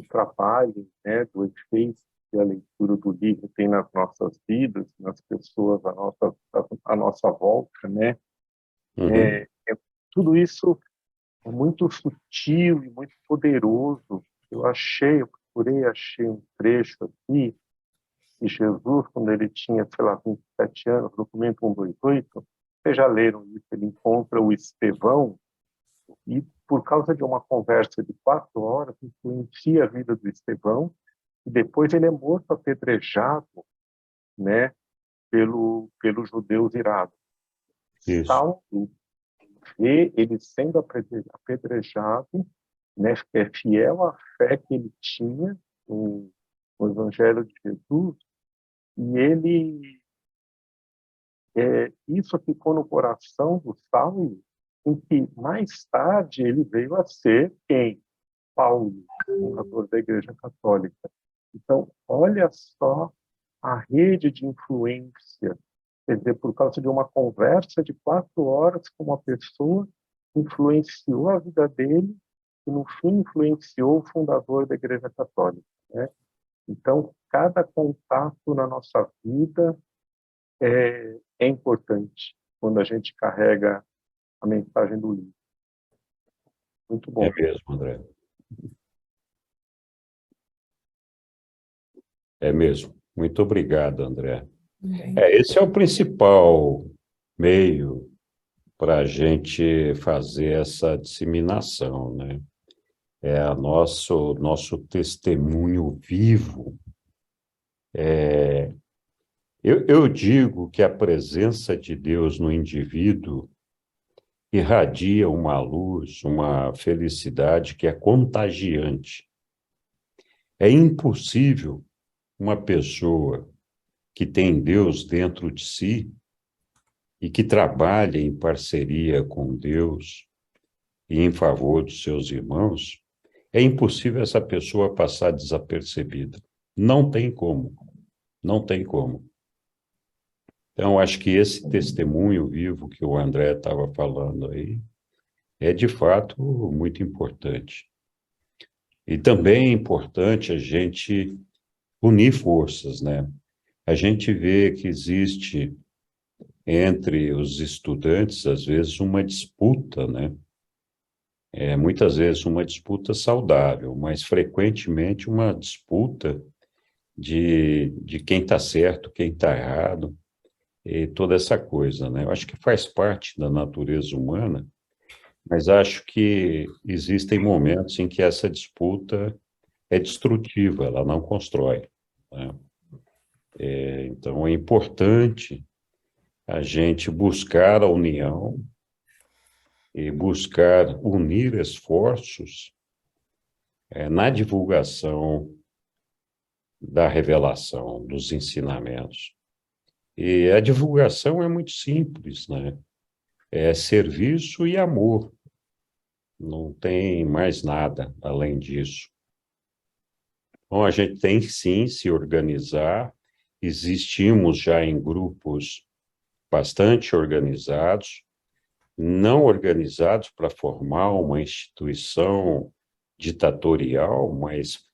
trabalho, né, do efeito que a leitura do livro tem nas nossas vidas, nas pessoas à nossa volta, né? Uhum. Tudo isso é muito sutil e muito poderoso. Eu achei um trecho aqui de Jesus, quando ele tinha, sei lá, 27 anos, documento 128, vocês já leram isso, ele encontra o Estevão, e por causa de uma conversa de 4 horas, influencia a vida do Estevão, e depois ele é morto apedrejado, né, pelos judeus irados. Isso. Saulo vê ele sendo apedrejado, né, é fiel à fé que ele tinha no Evangelho de Jesus, e isso ficou no coração do Saulo, em que mais tarde ele veio a ser quem? Paulo, fundador da Igreja Católica. Então, olha só a rede de influência. Quer dizer, por causa de uma conversa de 4 horas com uma pessoa, influenciou a vida dele e, no fim, influenciou o fundador da Igreja Católica, né? Então, cada contato na nossa vida é importante quando a gente carrega a mensagem do livro. Muito bom. É mesmo, André. É mesmo. Muito obrigado, André. Esse é o principal meio para a gente fazer essa disseminação, né? É nosso testemunho vivo. Eu digo que a presença de Deus no indivíduo irradia uma luz, uma felicidade que é contagiante. É impossível uma pessoa que tem Deus dentro de si e que trabalha em parceria com Deus e em favor dos seus irmãos, é impossível essa pessoa passar desapercebida. Não tem como. Não tem como. Então, acho que esse testemunho vivo que o André estava falando aí é, de fato, muito importante. E também é importante a gente unir forças, né? A gente vê que existe entre os estudantes, às vezes, uma disputa, né? Muitas vezes uma disputa saudável, mas frequentemente uma disputa de quem está certo, quem está errado, e toda essa coisa, né? Eu acho que faz parte da natureza humana, mas acho que existem momentos em que essa disputa é destrutiva, ela não constrói, né? Então, é importante a gente buscar a união e buscar unir esforços na divulgação da revelação, dos ensinamentos. E a divulgação é muito simples, né? É serviço e amor. Não tem mais nada além disso. Então, a gente tem sim se organizar. Existimos já em grupos bastante organizados, não organizados para formar uma instituição ditatorial, mas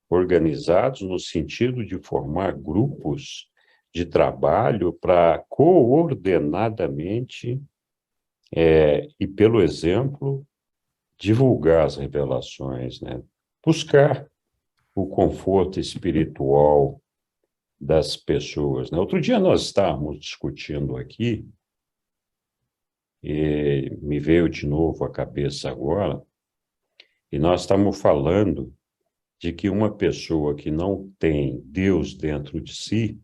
organizados no sentido de formar grupos de trabalho para coordenadamente e pelo exemplo divulgar as revelações, né? Buscar o conforto espiritual das pessoas, né? Outro dia nós estávamos discutindo aqui e me veio de novo à cabeça agora, e nós estamos falando de que uma pessoa que não tem Deus dentro de si,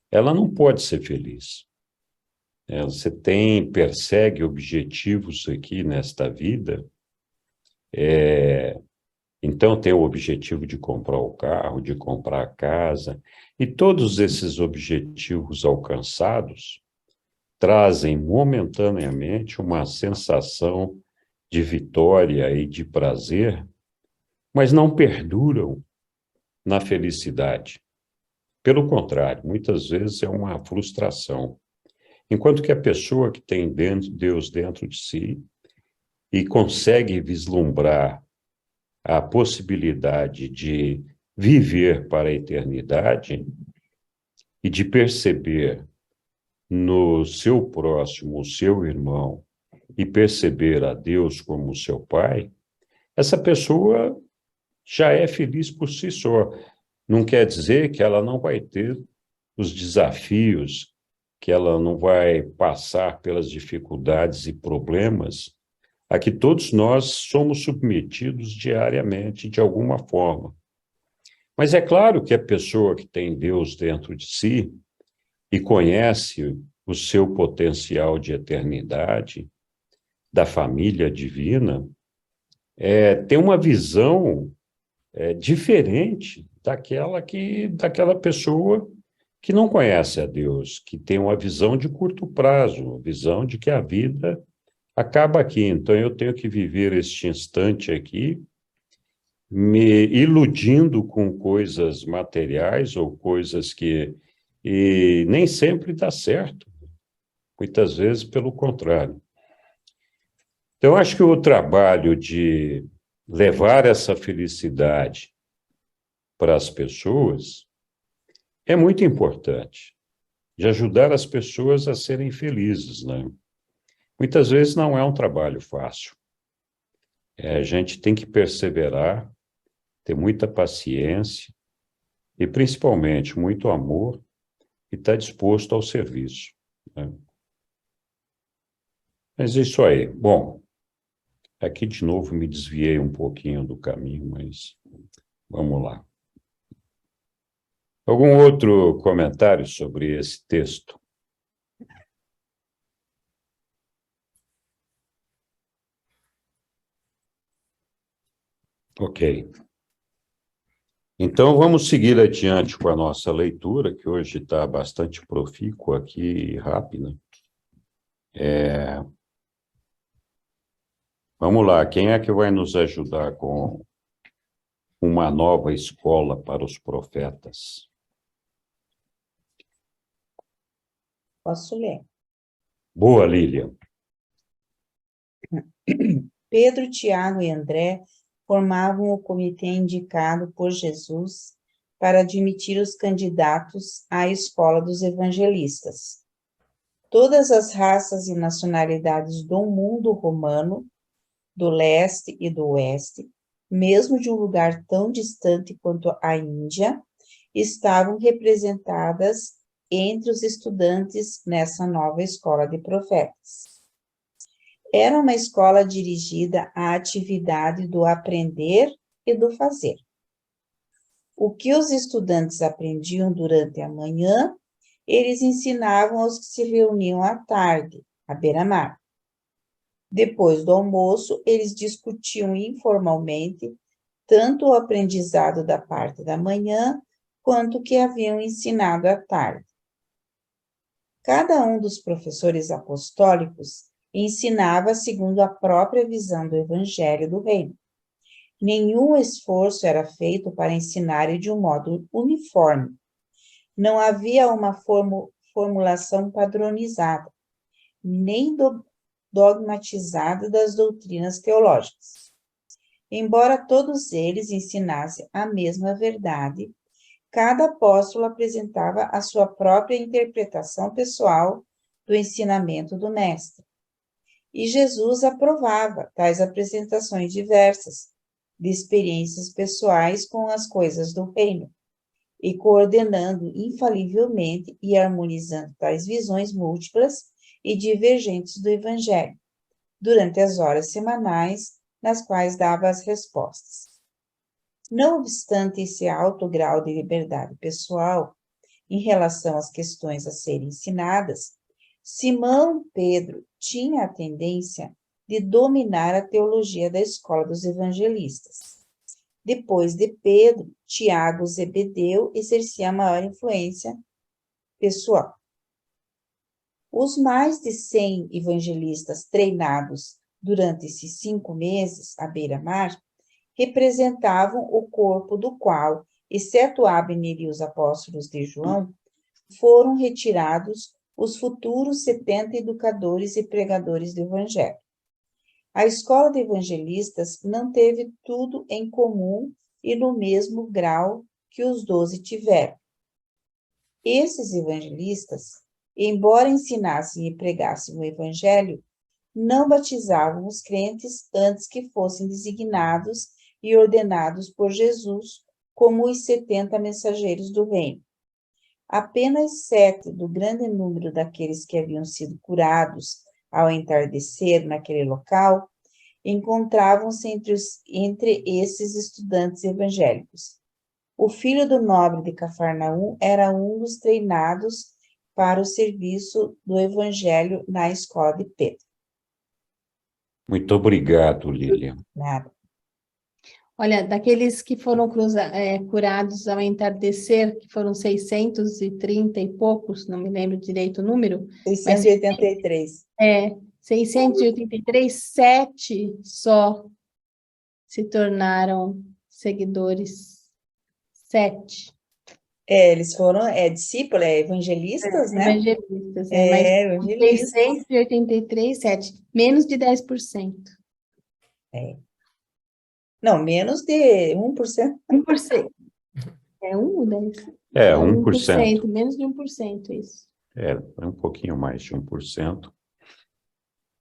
ela não pode ser feliz. Você persegue objetivos aqui nesta vida, então tem o objetivo de comprar o carro, de comprar a casa, e todos esses objetivos alcançados trazem momentaneamente uma sensação de vitória e de prazer, mas não perduram na felicidade. Pelo contrário, muitas vezes é uma frustração. Enquanto que a pessoa que tem Deus dentro de si e consegue vislumbrar a possibilidade de viver para a eternidade e de perceber no seu próximo, o seu irmão, e perceber a Deus como seu Pai, essa pessoa já é feliz por si só. Não quer dizer que ela não vai ter os desafios, que ela não vai passar pelas dificuldades e problemas a que todos nós somos submetidos diariamente, de alguma forma. Mas é claro que a pessoa que tem Deus dentro de si e conhece o seu potencial de eternidade, da família divina, tem uma visão diferente daquela pessoa que não conhece a Deus, que tem uma visão de curto prazo, uma visão de que a vida acaba aqui. Então, eu tenho que viver este instante aqui, me iludindo com coisas materiais ou coisas que e nem sempre dá certo. Muitas vezes, pelo contrário. Então, acho que o trabalho de levar essa felicidade para as pessoas é muito importante, de ajudar as pessoas a serem felizes, né? Muitas vezes não é um trabalho fácil. A gente tem que perseverar, ter muita paciência e, principalmente, muito amor e estar disposto ao serviço, né? Mas isso aí. Bom, aqui de novo me desviei um pouquinho do caminho, mas vamos lá. Algum outro comentário sobre esse texto? Ok. Então, vamos seguir adiante com a nossa leitura, que hoje está bastante profícua aqui e rápida. Vamos lá, quem é que vai nos ajudar com uma nova escola para os profetas? Posso ler? Boa, Lília. Pedro, Tiago e André formavam o comitê indicado por Jesus para admitir os candidatos à escola dos evangelistas. Todas as raças e nacionalidades do mundo romano, do leste e do oeste, mesmo de um lugar tão distante quanto a Índia, estavam representadas entre os estudantes nessa nova escola de profetas. Era uma escola dirigida à atividade do aprender e do fazer. O que os estudantes aprendiam durante a manhã, eles ensinavam aos que se reuniam à tarde, à beira-mar. Depois do almoço, eles discutiam informalmente tanto o aprendizado da parte da manhã, quanto o que haviam ensinado à tarde. Cada um dos professores apostólicos ensinava segundo a própria visão do Evangelho do Reino. Nenhum esforço era feito para ensinar de um modo uniforme. Não havia uma formulação padronizada, nem dogmatizada das doutrinas teológicas. Embora todos eles ensinassem a mesma verdade, cada apóstolo apresentava a sua própria interpretação pessoal do ensinamento do Mestre. E Jesus aprovava tais apresentações diversas, de experiências pessoais com as coisas do reino, e coordenando infalivelmente e harmonizando tais visões múltiplas e divergentes do Evangelho, durante as horas semanais nas quais dava as respostas. Não obstante esse alto grau de liberdade pessoal em relação às questões a serem ensinadas, Simão Pedro tinha a tendência de dominar a teologia da escola dos evangelistas. Depois de Pedro, Tiago Zebedeu exercia a maior influência pessoal. Os mais de 100 evangelistas treinados durante esses 5 meses à beira-mar representavam o corpo do qual, exceto Abner e os apóstolos de João, foram retirados os futuros 70 educadores e pregadores do Evangelho. A escola de evangelistas não teve tudo em comum e no mesmo grau que os 12 tiveram. Esses evangelistas, embora ensinassem e pregassem o Evangelho, não batizavam os crentes antes que fossem designados e ordenados por Jesus como os 70 mensageiros do reino. Apenas 7 do grande número daqueles que haviam sido curados ao entardecer naquele local encontravam-se entre esses estudantes evangélicos. O filho do nobre de Cafarnaum era um dos treinados para o serviço do Evangelho na escola de Pedro. Muito obrigado, Lília. Nada. Olha, daqueles que foram curados ao entardecer, que foram 630 e poucos, não me lembro direito o número. 683. 683, 7 só se tornaram seguidores. 7. Eles foram discípulos, evangelistas, né? Evangelistas, mas evangelistas. 683, 7. Menos de 10%. Não, menos de 1%. 1%. É 1 ou 10? 1%. Menos de 1%, isso. É um pouquinho mais de 1%.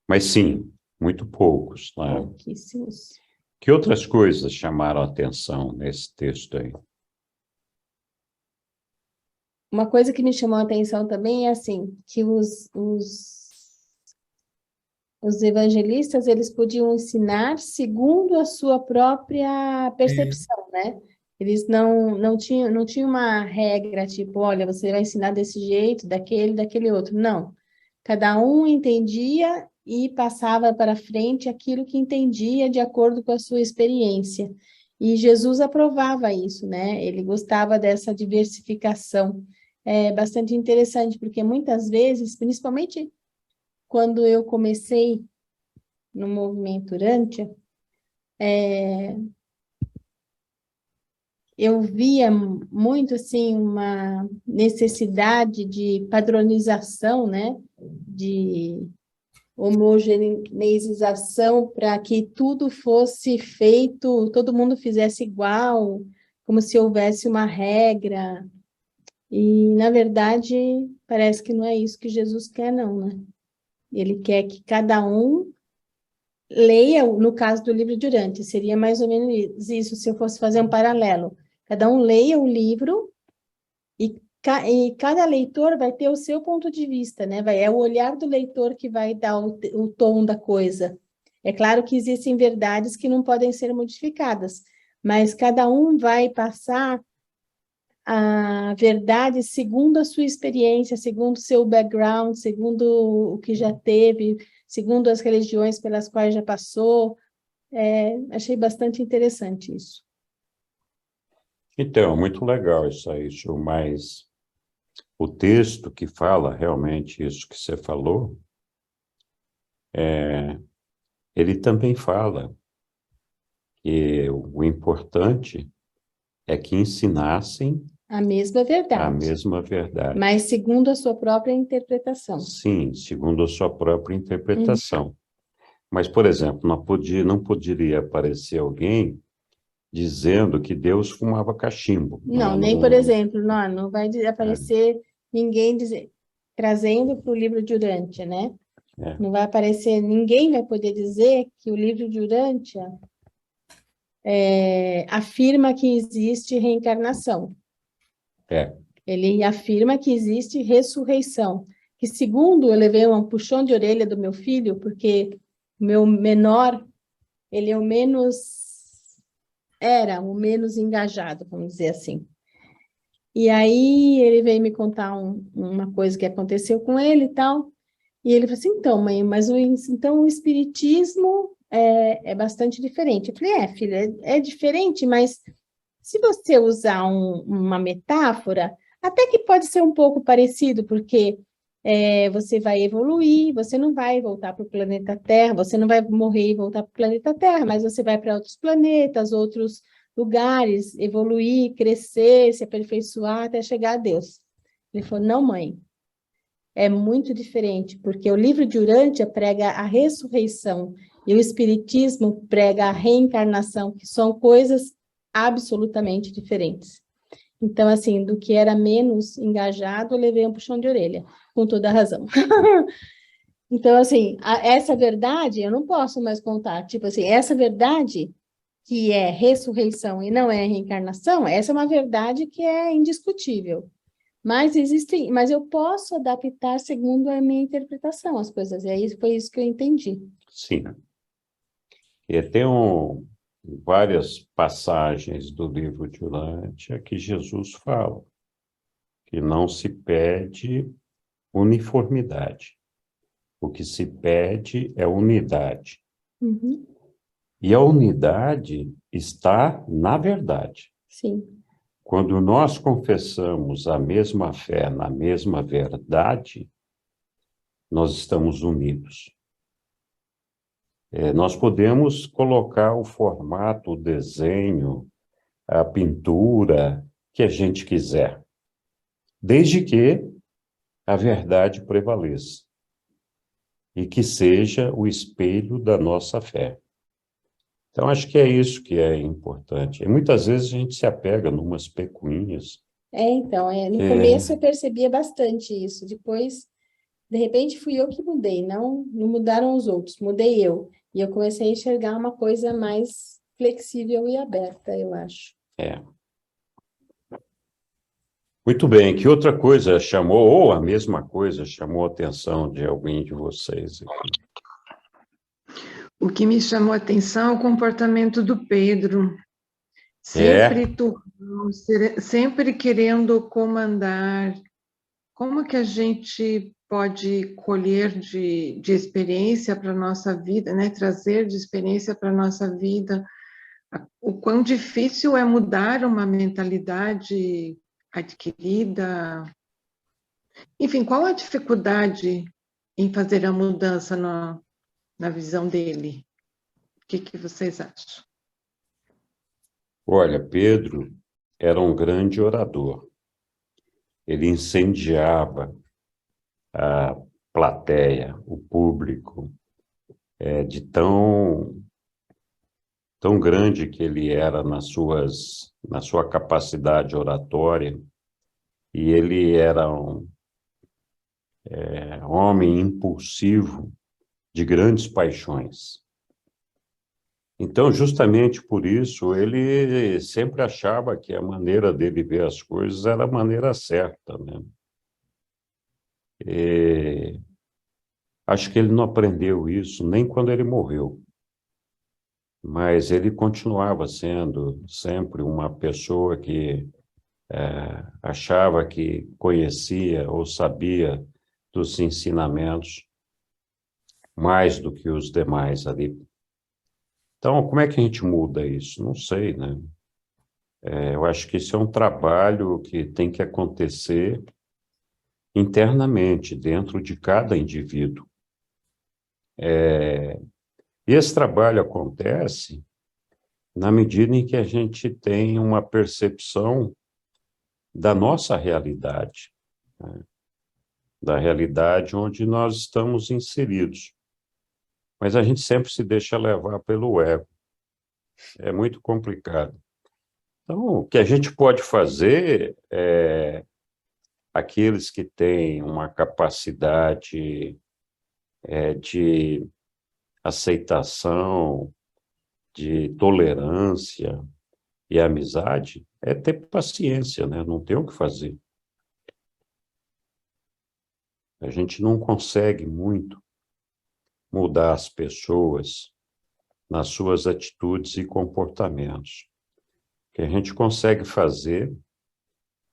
Mas sim, muito poucos, né? Pouquíssimos. Que outras coisas chamaram a atenção nesse texto aí? Uma coisa que me chamou a atenção também é assim, que os evangelistas, eles podiam ensinar segundo a sua própria percepção, né? Eles não tinham uma regra, tipo, olha, você vai ensinar desse jeito, daquele outro. Não. Cada um entendia e passava para frente aquilo que entendia de acordo com a sua experiência. E Jesus aprovava isso, né? Ele gostava dessa diversificação. É bastante interessante, porque muitas vezes, principalmente quando eu comecei no movimento Urântia, eu via muito, assim, uma necessidade de padronização, né? De homogeneização para que tudo fosse feito, todo mundo fizesse igual, como se houvesse uma regra. E, na verdade, parece que não é isso que Jesus quer, não, né? Ele quer que cada um leia, no caso do livro de Urântia, seria mais ou menos isso, se eu fosse fazer um paralelo. Cada um leia o livro E cada leitor vai ter o seu ponto de vista, né? É o olhar do leitor que vai dar o tom da coisa. É claro que existem verdades que não podem ser modificadas, mas cada um vai passar a verdade segundo a sua experiência, segundo o seu background, segundo o que já teve, segundo as religiões pelas quais já passou. Achei bastante interessante isso. Então, muito legal isso aí, Ju, mas o texto que fala realmente isso que você falou, ele também fala que o importante é que ensinassem A mesma verdade. a mesma verdade. Mas segundo a sua própria interpretação. Sim, segundo a sua própria interpretação. Mas, por exemplo, não poderia aparecer alguém dizendo que Deus fumava cachimbo. Não, nem, por exemplo, não vai aparecer ninguém trazendo para o livro de Urântia, né? Não vai aparecer, ninguém vai poder dizer que o livro de Urântia afirma que existe reencarnação. Ele afirma que existe ressurreição. Que segundo eu levei um puxão de orelha do meu filho, porque o meu menor, ele é o menos engajado, vamos dizer assim. E aí ele veio me contar uma coisa que aconteceu com ele e tal, e ele falou assim, então, mãe, mas então o espiritismo é bastante diferente. Eu falei, filha, é diferente, mas se você usar uma metáfora, até que pode ser um pouco parecido, porque você vai evoluir, você não vai voltar para o planeta Terra, você não vai morrer e voltar para o planeta Terra, mas você vai para outros planetas, outros lugares, evoluir, crescer, se aperfeiçoar até chegar a Deus. Ele falou, não, mãe, é muito diferente, porque o livro de Urântia prega a ressurreição e o espiritismo prega a reencarnação, que são coisas absolutamente diferentes. Então, assim, do que era menos engajado, eu levei um puxão de orelha, com toda a razão. Então, assim, essa verdade eu não posso mais contar. Tipo assim, essa verdade que é ressurreição e não é reencarnação, essa é uma verdade que é indiscutível. Mas eu posso adaptar segundo a minha interpretação as coisas. Foi isso que eu entendi. Sim. E tem várias passagens do livro de Urântia que Jesus fala que não se pede uniformidade. O que se pede é unidade. Uhum. E a unidade está na verdade. Sim. Quando nós confessamos a mesma fé na mesma verdade, nós estamos unidos. Nós podemos colocar o formato, o desenho, a pintura que a gente quiser, desde que a verdade prevaleça e que seja o espelho da nossa fé. Então, acho que é isso que é importante. E muitas vezes a gente se apega numas pecuinhas. Então, no começo eu percebia bastante isso, depois, de repente, fui eu que mudei, não mudaram os outros, mudei eu. E eu comecei a enxergar uma coisa mais flexível e aberta, eu acho. Muito bem, que outra coisa chamou, ou a mesma coisa, chamou a atenção de alguém de vocês aqui? O que me chamou a atenção é o comportamento do Pedro. Sempre querendo comandar. Como que a gente pode colher de experiência para a nossa vida, né? Trazer de experiência para a nossa vida? O quão difícil é mudar uma mentalidade adquirida. Enfim, qual a dificuldade em fazer a mudança na visão dele? O que vocês acham? Olha, Pedro era um grande orador. Ele incendiava a plateia, o público, de tão grande que ele era na sua capacidade oratória, e ele era um homem impulsivo de grandes paixões. Então, justamente por isso, ele sempre achava que a maneira dele ver as coisas era a maneira certa, né? E acho que ele não aprendeu isso nem quando ele morreu, mas ele continuava sendo sempre uma pessoa que achava que conhecia ou sabia dos ensinamentos mais do que os demais ali. Então, como é que a gente muda isso? Não sei, né? Eu acho que isso é um trabalho que tem que acontecer internamente, dentro de cada indivíduo. E esse trabalho acontece na medida em que a gente tem uma percepção da nossa realidade, né? Da realidade onde nós estamos inseridos. Mas a gente sempre se deixa levar pelo ego. É muito complicado. Então, o que a gente pode fazer é aqueles que têm uma capacidade de aceitação, de tolerância e amizade, é ter paciência, né? Não tem o que fazer. A gente não consegue muito mudar as pessoas nas suas atitudes e comportamentos. O que a gente consegue fazer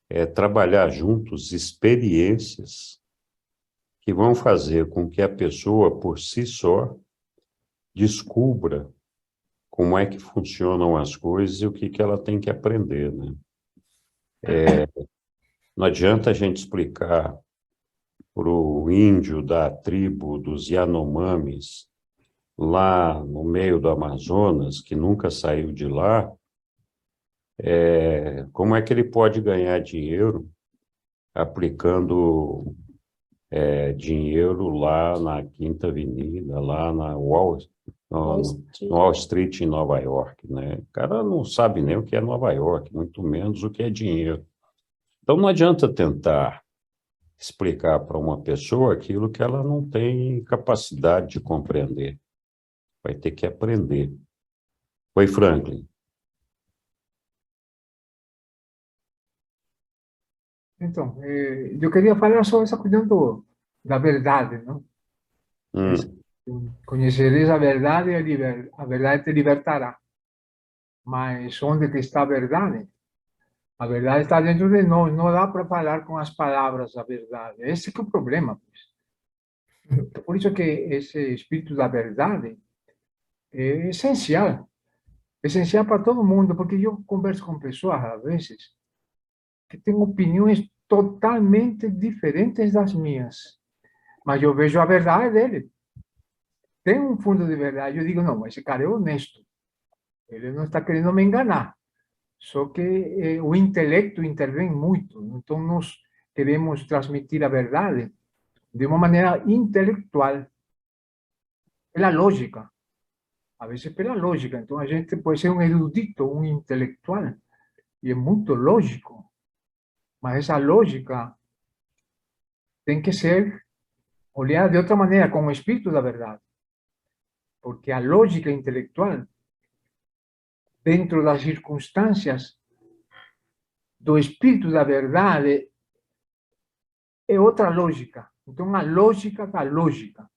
é trabalhar juntos experiências que vão fazer com que a pessoa, por si só, descubra como é que funcionam as coisas e o que ela tem que aprender, né? Não adianta a gente explicar para o índio da tribo dos Yanomamis, lá no meio do Amazonas, que nunca saiu de lá, como é que ele pode ganhar dinheiro aplicando dinheiro lá na Quinta Avenida, lá na Wall Street, em Nova York, né? O cara não sabe nem o que é Nova York, muito menos o que é dinheiro. Então, não adianta tentar explicar para uma pessoa aquilo que ela não tem capacidade de compreender. Vai ter que aprender. Oi, Franklin. Então, eu queria falar sobre essa questão da verdade, não? Conhecereis a verdade e a verdade te libertará. Mas onde que está a verdade? A verdade está dentro de nós. Não dá para falar com as palavras a verdade. Esse que é o problema. Pues. Por isso que esse espírito da verdade é essencial. Essencial para todo mundo, porque eu converso com pessoas, às vezes, que têm opiniões totalmente diferentes das minhas. Mas eu vejo a verdade dele. Tem um fundo de verdade. Eu digo, não, esse cara é honesto. Ele não está querendo me enganar. Só que o intelecto intervém muito. Então, nós queremos transmitir a verdade de uma maneira intelectual, pela lógica. A vezes pela lógica. Então, a gente pode ser um erudito, um intelectual, e é muito lógico. Mas essa lógica tem que ser olhada de outra maneira, com o espírito da verdade. Porque a lógica intelectual, dentro das circunstâncias do espírito da verdade, é outra lógica. Então, a lógica da lógica.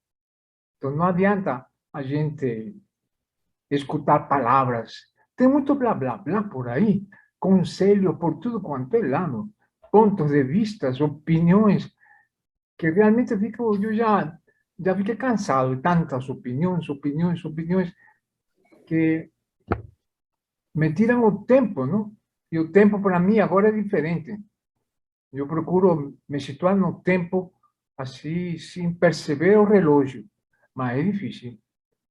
Então, não adianta a gente escutar palavras. Tem muito blá, blá, blá por aí, conselhos por tudo quanto é lado, pontos de vista, opiniões, que realmente eu já fiquei cansado de tantas opiniões, que me tiram o tempo, não? E o tempo para mim agora é diferente. Eu procuro me situar no tempo assim, sem perceber o relógio. Mas é difícil.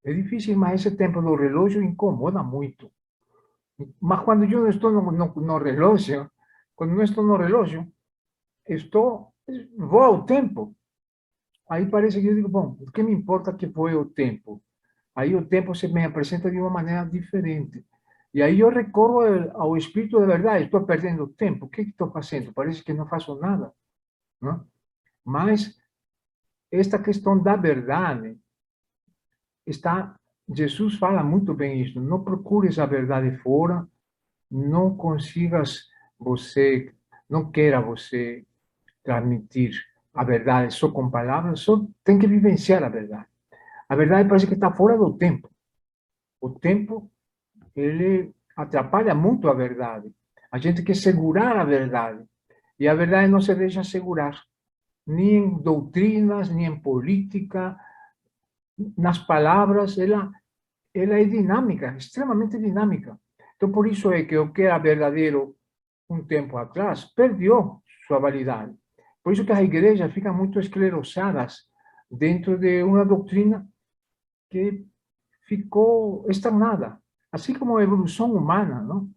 É difícil, mas esse tempo do relógio incomoda muito. Mas quando eu não estou no relógio, quando não estou no relógio, voa o tempo. Aí parece que eu digo, bom, o que me importa que voe o tempo? Aí o tempo se me apresenta de uma maneira diferente. E aí eu recorro ao espírito da verdade. Estou perdendo tempo. O que estou fazendo? Parece que não faço nada. Não? Mas esta questão da verdade está Jesus fala muito bem isso. Não procures a verdade fora, não consigas você, não queira você transmitir a verdade só com palavras, só tem que vivenciar a verdade. A verdade parece que está fora do tempo. O tempo, ele atrapalha muito a verdade. A gente quer segurar a verdade. E a verdade não se deixa segurar. Nem em doutrinas, nem em política, nas palavras, ela é dinâmica, extremamente dinâmica. Então, por isso é que o que era verdadeiro um tempo atrás perdeu sua validade. Por isso que as igrejas ficam muito esclerosadas dentro de uma doutrina que ficou estagnada. Assim como a evolução humana, não?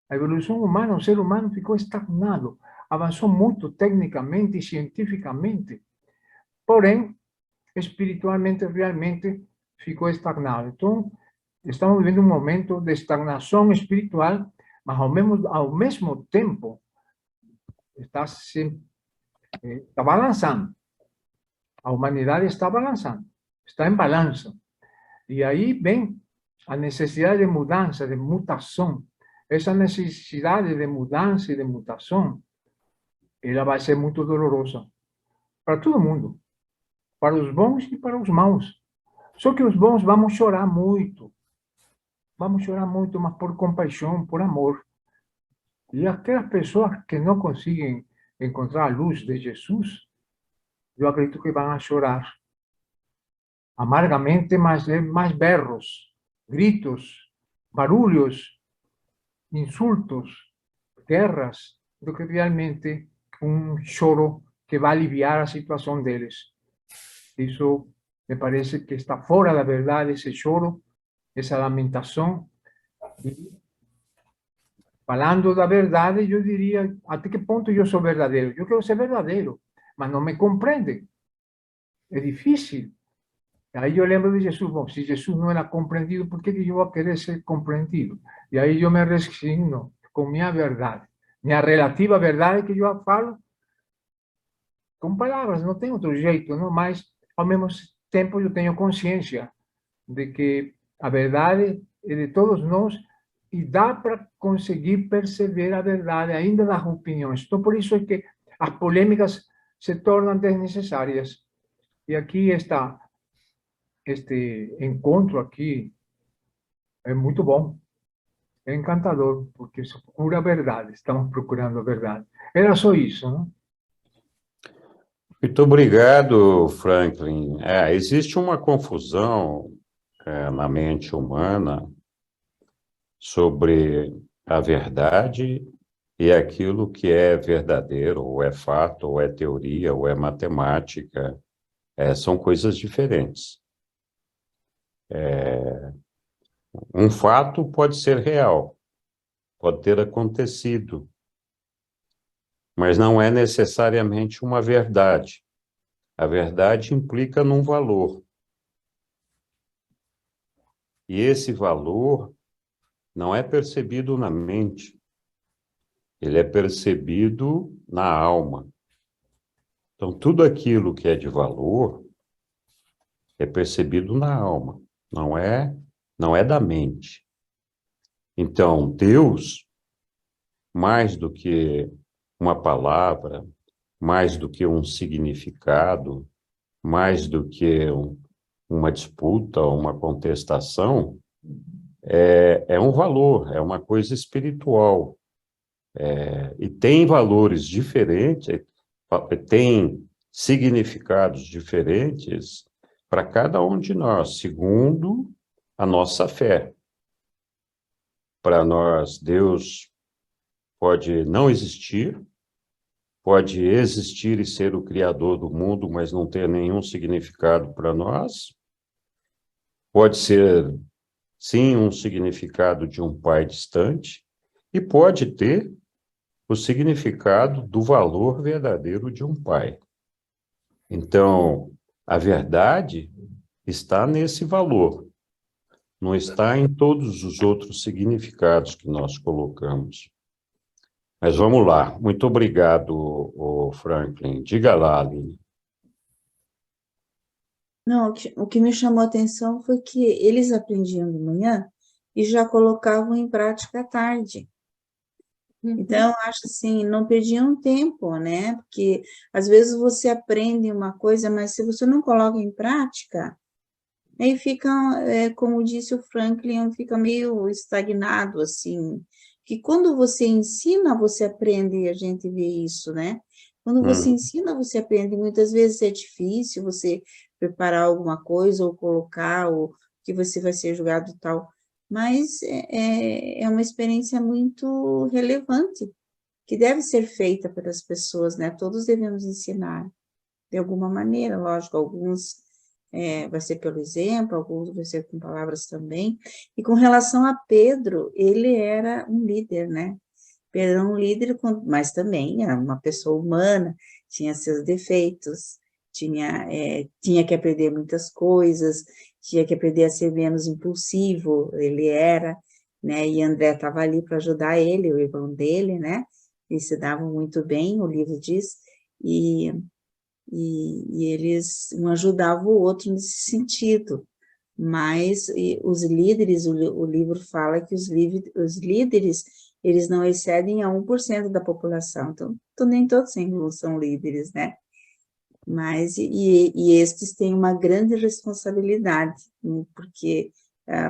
A evolução humana, o ser humano ficou estagnado. Avançou muito tecnicamente e cientificamente, porém, espiritualmente, realmente ficou estagnado. Então, estamos vivendo um momento de estagnação espiritual, mas ao mesmo tempo está balançando. A humanidade está balançando, está em balanço. E aí vem a necessidade de mudança, de mutação. Essa necessidade de mudança e de mutação, ela vai ser muito dolorosa para todo mundo, para os bons e para os maus. Só que os bons vamos chorar muito, mas por compaixão, por amor. E aquelas pessoas que não conseguem encontrar a luz de Jesus, eu acredito que vão a chorar amargamente, mas mais berros, gritos, barulhos, insultos, guerras, do que realmente um choro que vai aliviar a situação deles. Isso me parece que está fora da verdade, esse choro, essa lamentação. E, falando da verdade, eu diria, até que ponto eu sou verdadeiro? Eu quero ser verdadeiro, mas não me compreendem. É difícil. Aí eu lembro de Jesus, bom, se Jesus não era compreendido, por que eu vou querer ser compreendido? E aí eu me resigno com minha verdade, minha relativa verdade que eu falo com palavras, não tem outro jeito, não? Mas, ao mesmo tempo, eu tenho consciência de que a verdade é de todos nós e dá para conseguir perceber a verdade ainda das opiniões. Então, por isso é que as polêmicas se tornam desnecessárias. E aqui está este encontro aqui é muito bom, é encantador, porque se procura a verdade, estamos procurando a verdade. Era só isso, não? Muito obrigado, Franklin. Existe uma confusão na mente humana sobre a verdade e aquilo que é verdadeiro, ou é fato, ou é teoria, ou é matemática. São coisas diferentes. Um fato pode ser real, pode ter acontecido, mas não é necessariamente uma verdade. A verdade implica num valor. E esse valor não é percebido na mente, ele é percebido na alma. Então, tudo aquilo que é de valor é percebido na alma, não é da mente. Então, Deus, mais do que uma palavra, mais do que um significado, mais do que uma disputa, uma contestação, é um valor, é uma coisa espiritual. E tem valores diferentes, tem significados diferentes para cada um de nós, segundo a nossa fé. Para nós, Deus pode não existir, pode existir e ser o criador do mundo, mas não ter nenhum significado para nós. Pode ser, sim, um significado de um pai distante, e pode ter o significado do valor verdadeiro de um pai. Então, a verdade está nesse valor, não está em todos os outros significados que nós colocamos. Mas vamos lá. Muito obrigado, Franklin. Diga lá, Aline. Não, o que me chamou a atenção foi que eles aprendiam de manhã e já colocavam em prática à tarde. Então, eu acho assim, não perdiam tempo, né? Porque às vezes você aprende uma coisa, mas se você não coloca em prática, aí fica, como disse o Franklin, fica meio estagnado, assim. Que quando você ensina, você aprende, e a gente vê isso, né? Quando você ensina, você aprende. Muitas vezes é difícil você preparar alguma coisa ou colocar, ou que você vai ser julgado e tal. Mas é uma experiência muito relevante, que deve ser feita pelas pessoas, né? Todos devemos ensinar, de alguma maneira, lógico, alguns vai ser pelo exemplo, alguns vai ser com palavras também. E com relação a Pedro, ele era um líder, né? Pedro era um líder, mas também era uma pessoa humana, tinha seus defeitos, tinha que aprender muitas coisas, tinha que aprender a ser menos impulsivo, ele era, né? E André estava ali para ajudar ele, o irmão dele, né? Eles se davam muito bem, o livro diz, e eles um ajudava o outro nesse sentido. Mas os líderes, o livro fala que os líderes, eles não excedem a 1% da população, então nem todos são líderes, né? Mas, estes têm uma grande responsabilidade, porque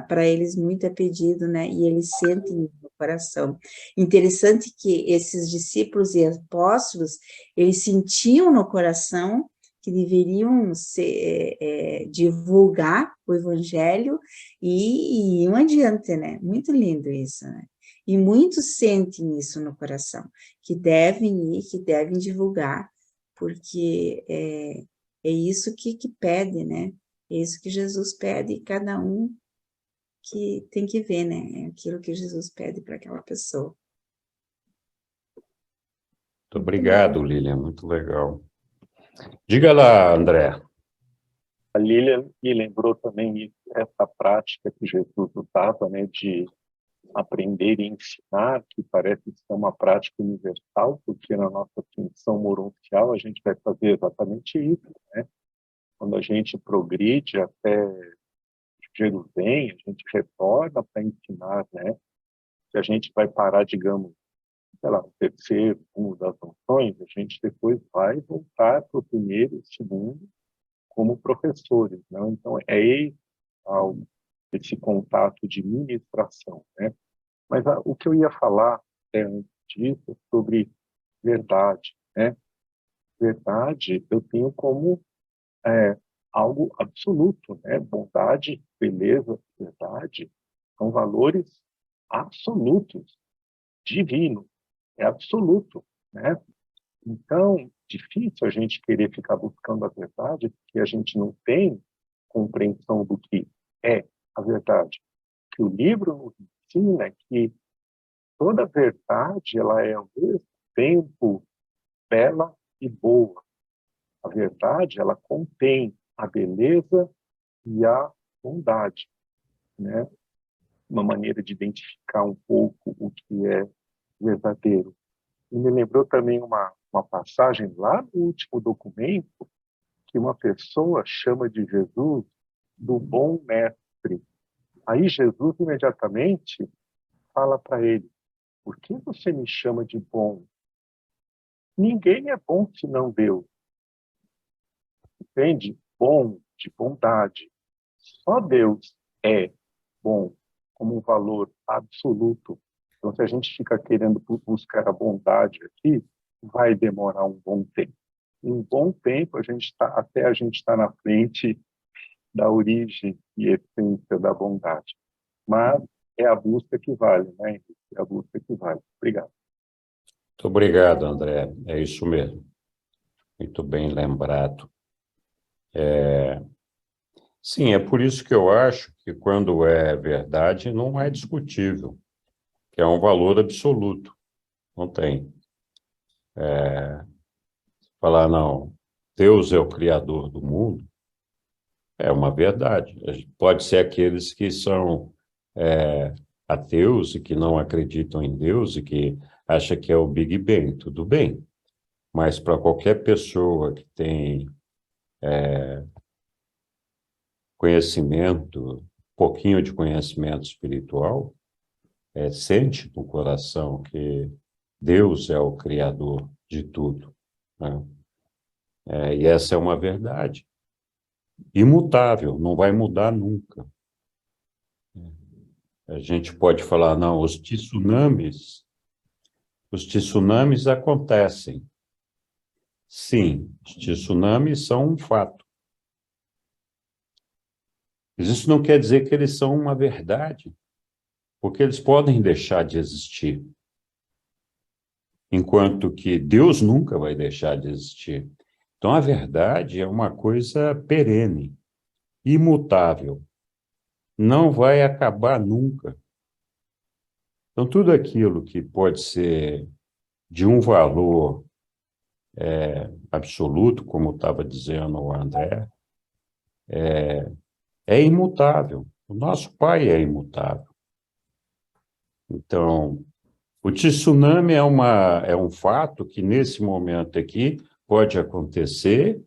para eles muito é pedido, né? E eles sentem no coração. Interessante que esses discípulos e apóstolos, eles sentiam no coração que deveriam divulgar o evangelho e iam adiante, né? Muito lindo isso, né? E muitos sentem isso no coração, que devem ir, que devem divulgar, porque é isso que pede, né? É isso que Jesus pede, e cada um que tem que ver, né? É aquilo que Jesus pede para aquela pessoa. Muito obrigado, Lilian, muito legal. Diga lá, André. A Lilian me lembrou também essa prática que Jesus usava, né, de aprender e ensinar, que parece ser uma prática universal, porque na nossa função moroncial a gente vai fazer exatamente isso, né? Quando a gente progride até Jerusalém, a gente retorna para ensinar, né? Se a gente vai parar, digamos, sei lá, no terceiro, das funções, a gente depois vai voltar para o primeiro e segundo como professores, né? Então, esse contato de ministração, né? Mas o que eu ia falar antes disso é sobre verdade, né? Verdade eu tenho como algo absoluto, né? Bondade, beleza, verdade são valores absolutos, divino, é absoluto, né? Então, difícil a gente querer ficar buscando a verdade, porque a gente não tem compreensão do que é a verdade. Que o livro nos ensina é que toda verdade, ela é ao mesmo tempo bela e boa. A verdade, ela contém a beleza e a bondade, né? Uma maneira de identificar um pouco o que é verdadeiro. E me lembrou também uma passagem lá no último documento, que uma pessoa chama de Jesus do bom mestre. Aí Jesus imediatamente fala para ele: por que você me chama de bom? Ninguém é bom senão Deus. Entende? Bom, de bondade. Só Deus é bom, como um valor absoluto. Então, se a gente fica querendo buscar a bondade aqui, vai demorar um bom tempo. Um bom tempo, até a gente está na frente da origem e essência da bondade. Mas é a busca que vale, né, Henrique? É a busca que vale. Obrigado. Muito obrigado, André. É isso mesmo. Muito bem lembrado. Sim, é por isso que eu acho que quando é verdade, não é discutível, que é um valor absoluto. Não tem. Falar, não, Deus é o criador do mundo, é uma verdade. Pode ser aqueles que são ateus e que não acreditam em Deus e que acham que é o Big Bang, tudo bem. Mas para qualquer pessoa que tem conhecimento, pouquinho de conhecimento espiritual, sente no coração que Deus é o Criador de tudo, né? E essa é uma verdade imutável, não vai mudar nunca. A gente pode falar, não, os tsunamis acontecem. Sim, os tsunamis são um fato. Mas isso não quer dizer que eles são uma verdade, porque eles podem deixar de existir. Enquanto que Deus nunca vai deixar de existir. Então, a verdade é uma coisa perene, imutável. Não vai acabar nunca. Então, tudo aquilo que pode ser de um valor absoluto, como estava dizendo o André, é imutável. O nosso Pai é imutável. Então, o tsunami é um fato que, nesse momento aqui, pode acontecer,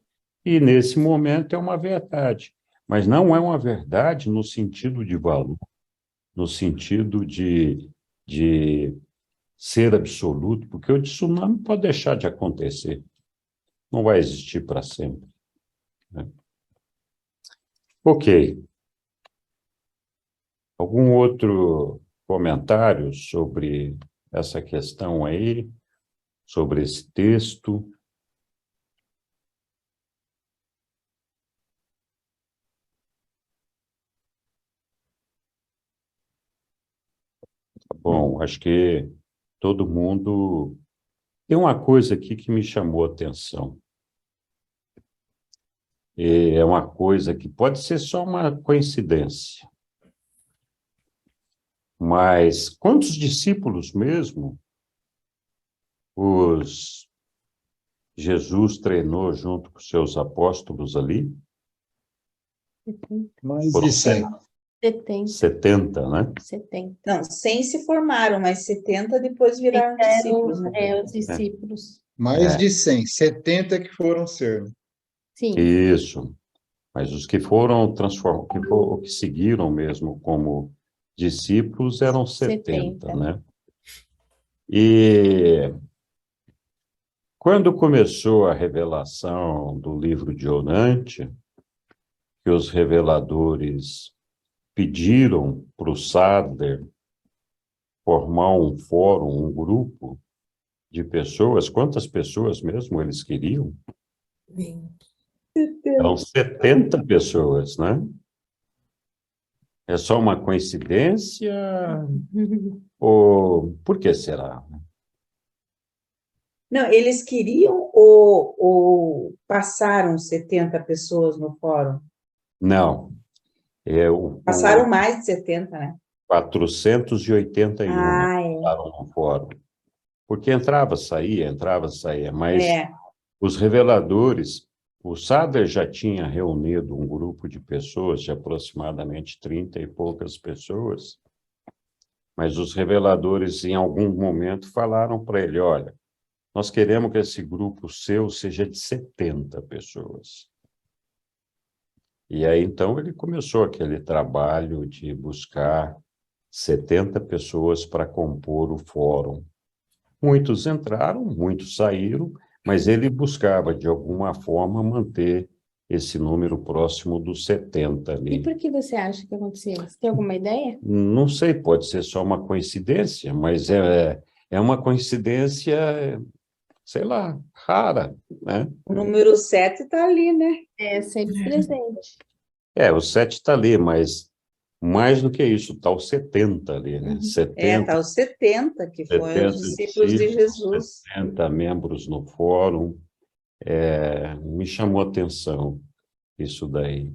e, nesse momento, é uma verdade. Mas não é uma verdade no sentido de valor, no sentido de ser absoluto, porque o tsunami pode deixar de acontecer. Não vai existir para sempre, né? Ok. Algum outro comentário sobre essa questão aí, sobre esse texto? Bom, acho que todo mundo... Tem uma coisa aqui que me chamou a atenção. É uma coisa que pode ser só uma coincidência. Mas quantos discípulos mesmo Jesus treinou junto com seus apóstolos ali? Mais de 100. 70, né? 70. Não, 100 se formaram, mas 70 depois viraram discípulos, né? Os discípulos. Mais de 100. 70 que foram ser. Sim. Isso. Mas os que foram transformados, que seguiram mesmo como discípulos eram 70, né? E quando começou a revelação do livro de Orante, que os reveladores pediram para o Sadler formar um fórum, um grupo de pessoas, quantas pessoas mesmo eles queriam? 20. Eram 70 pessoas, né? É só uma coincidência? Ou por que será? Não, eles queriam ou passaram 70 pessoas no fórum? Não. Passaram mais de 70, né? 481 passaram no fórum. Porque entrava, saía, mas os reveladores, o Sadler já tinha reunido um grupo de pessoas, de aproximadamente 30 e poucas pessoas, mas os reveladores, em algum momento, falaram para ele, olha, nós queremos que esse grupo seu seja de 70 pessoas. E aí, então, ele começou aquele trabalho de buscar 70 pessoas para compor o fórum. Muitos entraram, muitos saíram, mas ele buscava, de alguma forma, manter esse número próximo dos 70 ali. E por que você acha que aconteceu? Você tem alguma ideia? Não sei, pode ser só uma coincidência, mas é uma coincidência, sei lá, rara, né? O número 7 está ali, né? É sempre presente. O 7 está ali, mas mais do que isso, está o 70 ali, né? 70, está os 70, que foram os discípulos de Jesus. 70 membros no fórum. Me chamou a atenção isso daí.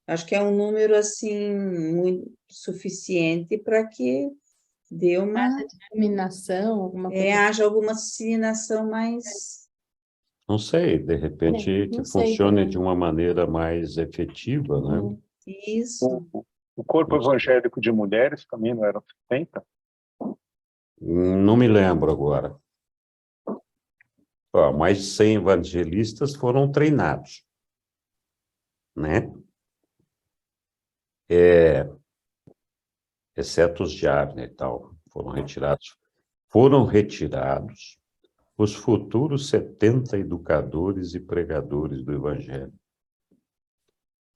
Acho que é um número, assim, muito suficiente para que dê uma... disseminação, alguma coisa. Haja alguma disseminação mais... Não sei, de repente, que funcione de uma maneira mais efetiva, né? Isso. O corpo evangélico de mulheres também não eram 70? Não me lembro agora. Mais de 100 evangelistas foram treinados, né? exceto os de Avner e tal, foram retirados os futuros 70 educadores e pregadores do Evangelho.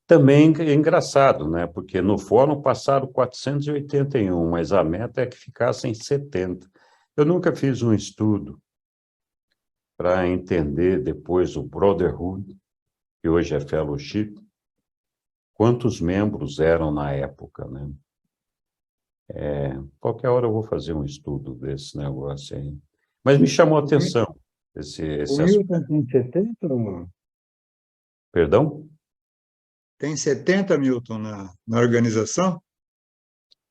Também é engraçado, né? Porque no fórum passaram 481, mas a meta é que ficassem 70. Eu nunca fiz um estudo para entender depois o Brotherhood, que hoje é Fellowship, quantos membros eram na época, né? Qualquer hora eu vou fazer um estudo desse negócio aí. Mas me chamou a atenção esse O aspecto. Milton tem 70? Perdão? Tem 70, Milton, na organização?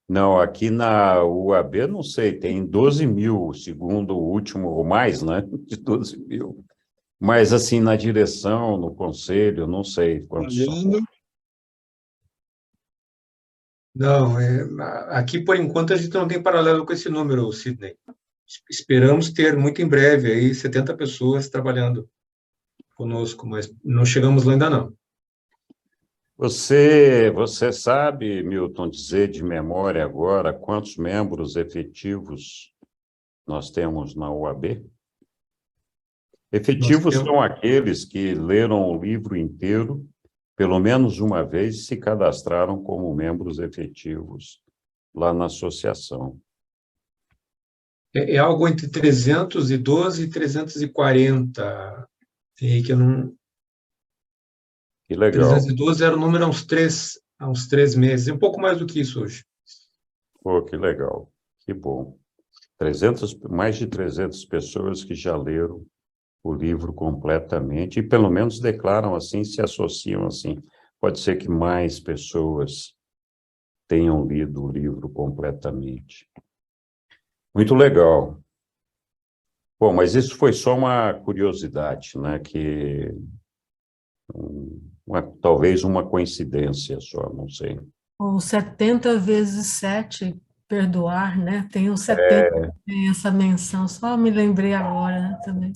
Não, aqui na UAB, não sei, tem 12 mil, segundo o último, ou mais, né? De 12 mil. Mas, assim, na direção, no conselho, não sei quantos são. Não, aqui, por enquanto, a gente não tem paralelo com esse número, Sidney. Esperamos ter, muito em breve, aí 70 pessoas trabalhando conosco, mas não chegamos lá ainda não. Você sabe, Milton, dizer de memória agora quantos membros efetivos nós temos na UAB? Efetivos são aqueles que leram o livro inteiro, pelo menos uma vez, e se cadastraram como membros efetivos lá na associação. É algo entre 312 e 340, que eu não... Que legal. 312 era o número há uns 3 meses, um pouco mais do que isso hoje. Pô, que legal, que bom. Mais de 300 pessoas que já leram o livro completamente, e pelo menos declaram assim, se associam assim. Pode ser que mais pessoas tenham lido o livro completamente. Muito legal. Bom, mas isso foi só uma curiosidade, né? Talvez uma coincidência só, não sei. O 70 vezes 7, perdoar, né? Tem o 70, tem essa menção, só me lembrei agora, né, também.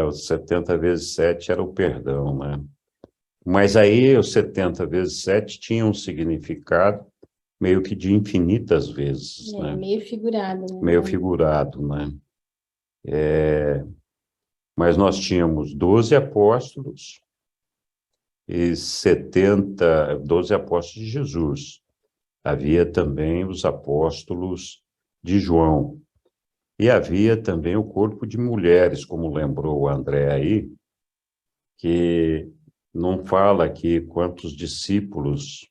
O 70 vezes 7 era o perdão, né? Mas aí o 70 vezes 7 tinha um significado meio que de infinitas vezes, né? Meio figurado, né? Meio figurado, né? Mas nós tínhamos 12 apóstolos e 12 apóstolos de Jesus. Havia também os apóstolos de João. E havia também o corpo de mulheres, como lembrou o André aí, que não fala aqui quantos discípulos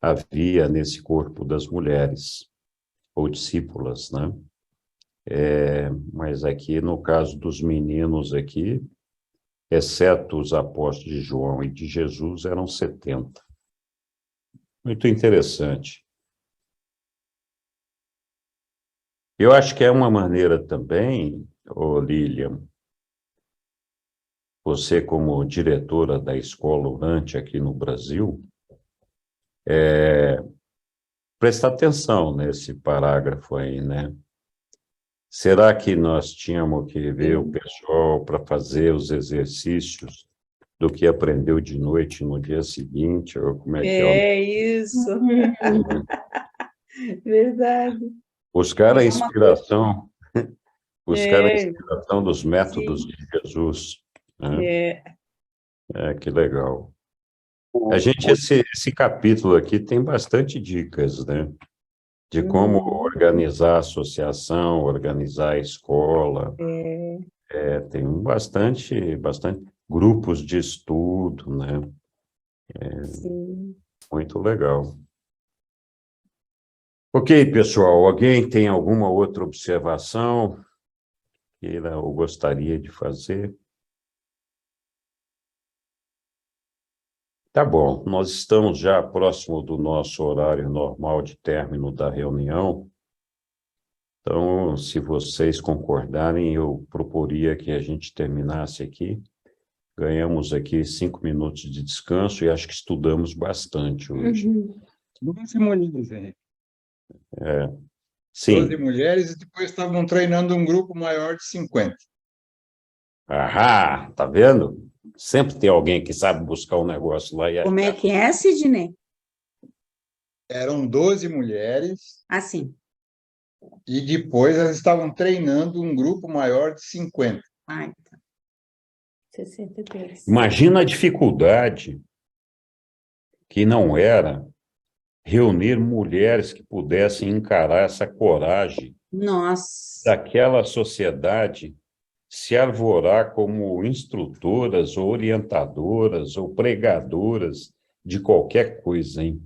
havia nesse corpo das mulheres, ou discípulas, né? Mas aqui, no caso dos meninos aqui, exceto os apóstolos de João e de Jesus, eram 70. Muito interessante. Eu acho que é uma maneira também, Lilian, você como diretora da Escola Orante aqui no Brasil, prestar atenção nesse parágrafo aí, né? Será que nós tínhamos que ver o pessoal para fazer os exercícios do que aprendeu de noite no dia seguinte? Ou como é que é? Isso. Verdade. Buscar a inspiração, a inspiração dos métodos de Jesus. Né? Que legal. Esse capítulo aqui tem bastante dicas, né? De como organizar a associação, organizar a escola. Tem bastante grupos de estudo, né? Muito legal. Ok, pessoal, alguém tem alguma outra observação que eu gostaria de fazer? Tá bom, nós estamos já próximo do nosso horário normal de término da reunião. Então, se vocês concordarem, eu proporia que a gente terminasse aqui. Ganhamos aqui 5 minutos de descanso e acho que estudamos bastante hoje. 12 mulheres, Henrique. Sim. 12 mulheres e depois estavam treinando um grupo maior de 50. Ahá, tá vendo? Sempre tem alguém que sabe buscar um negócio lá. Como é que é, Sidney? Eram 12 mulheres Assim. e depois elas estavam treinando um grupo maior de 50. Ai, 63. Imagina a dificuldade que não era reunir mulheres que pudessem encarar essa coragem nossa. daquela sociedade se arvorar como instrutoras ou orientadoras ou pregadoras de qualquer coisa, hein?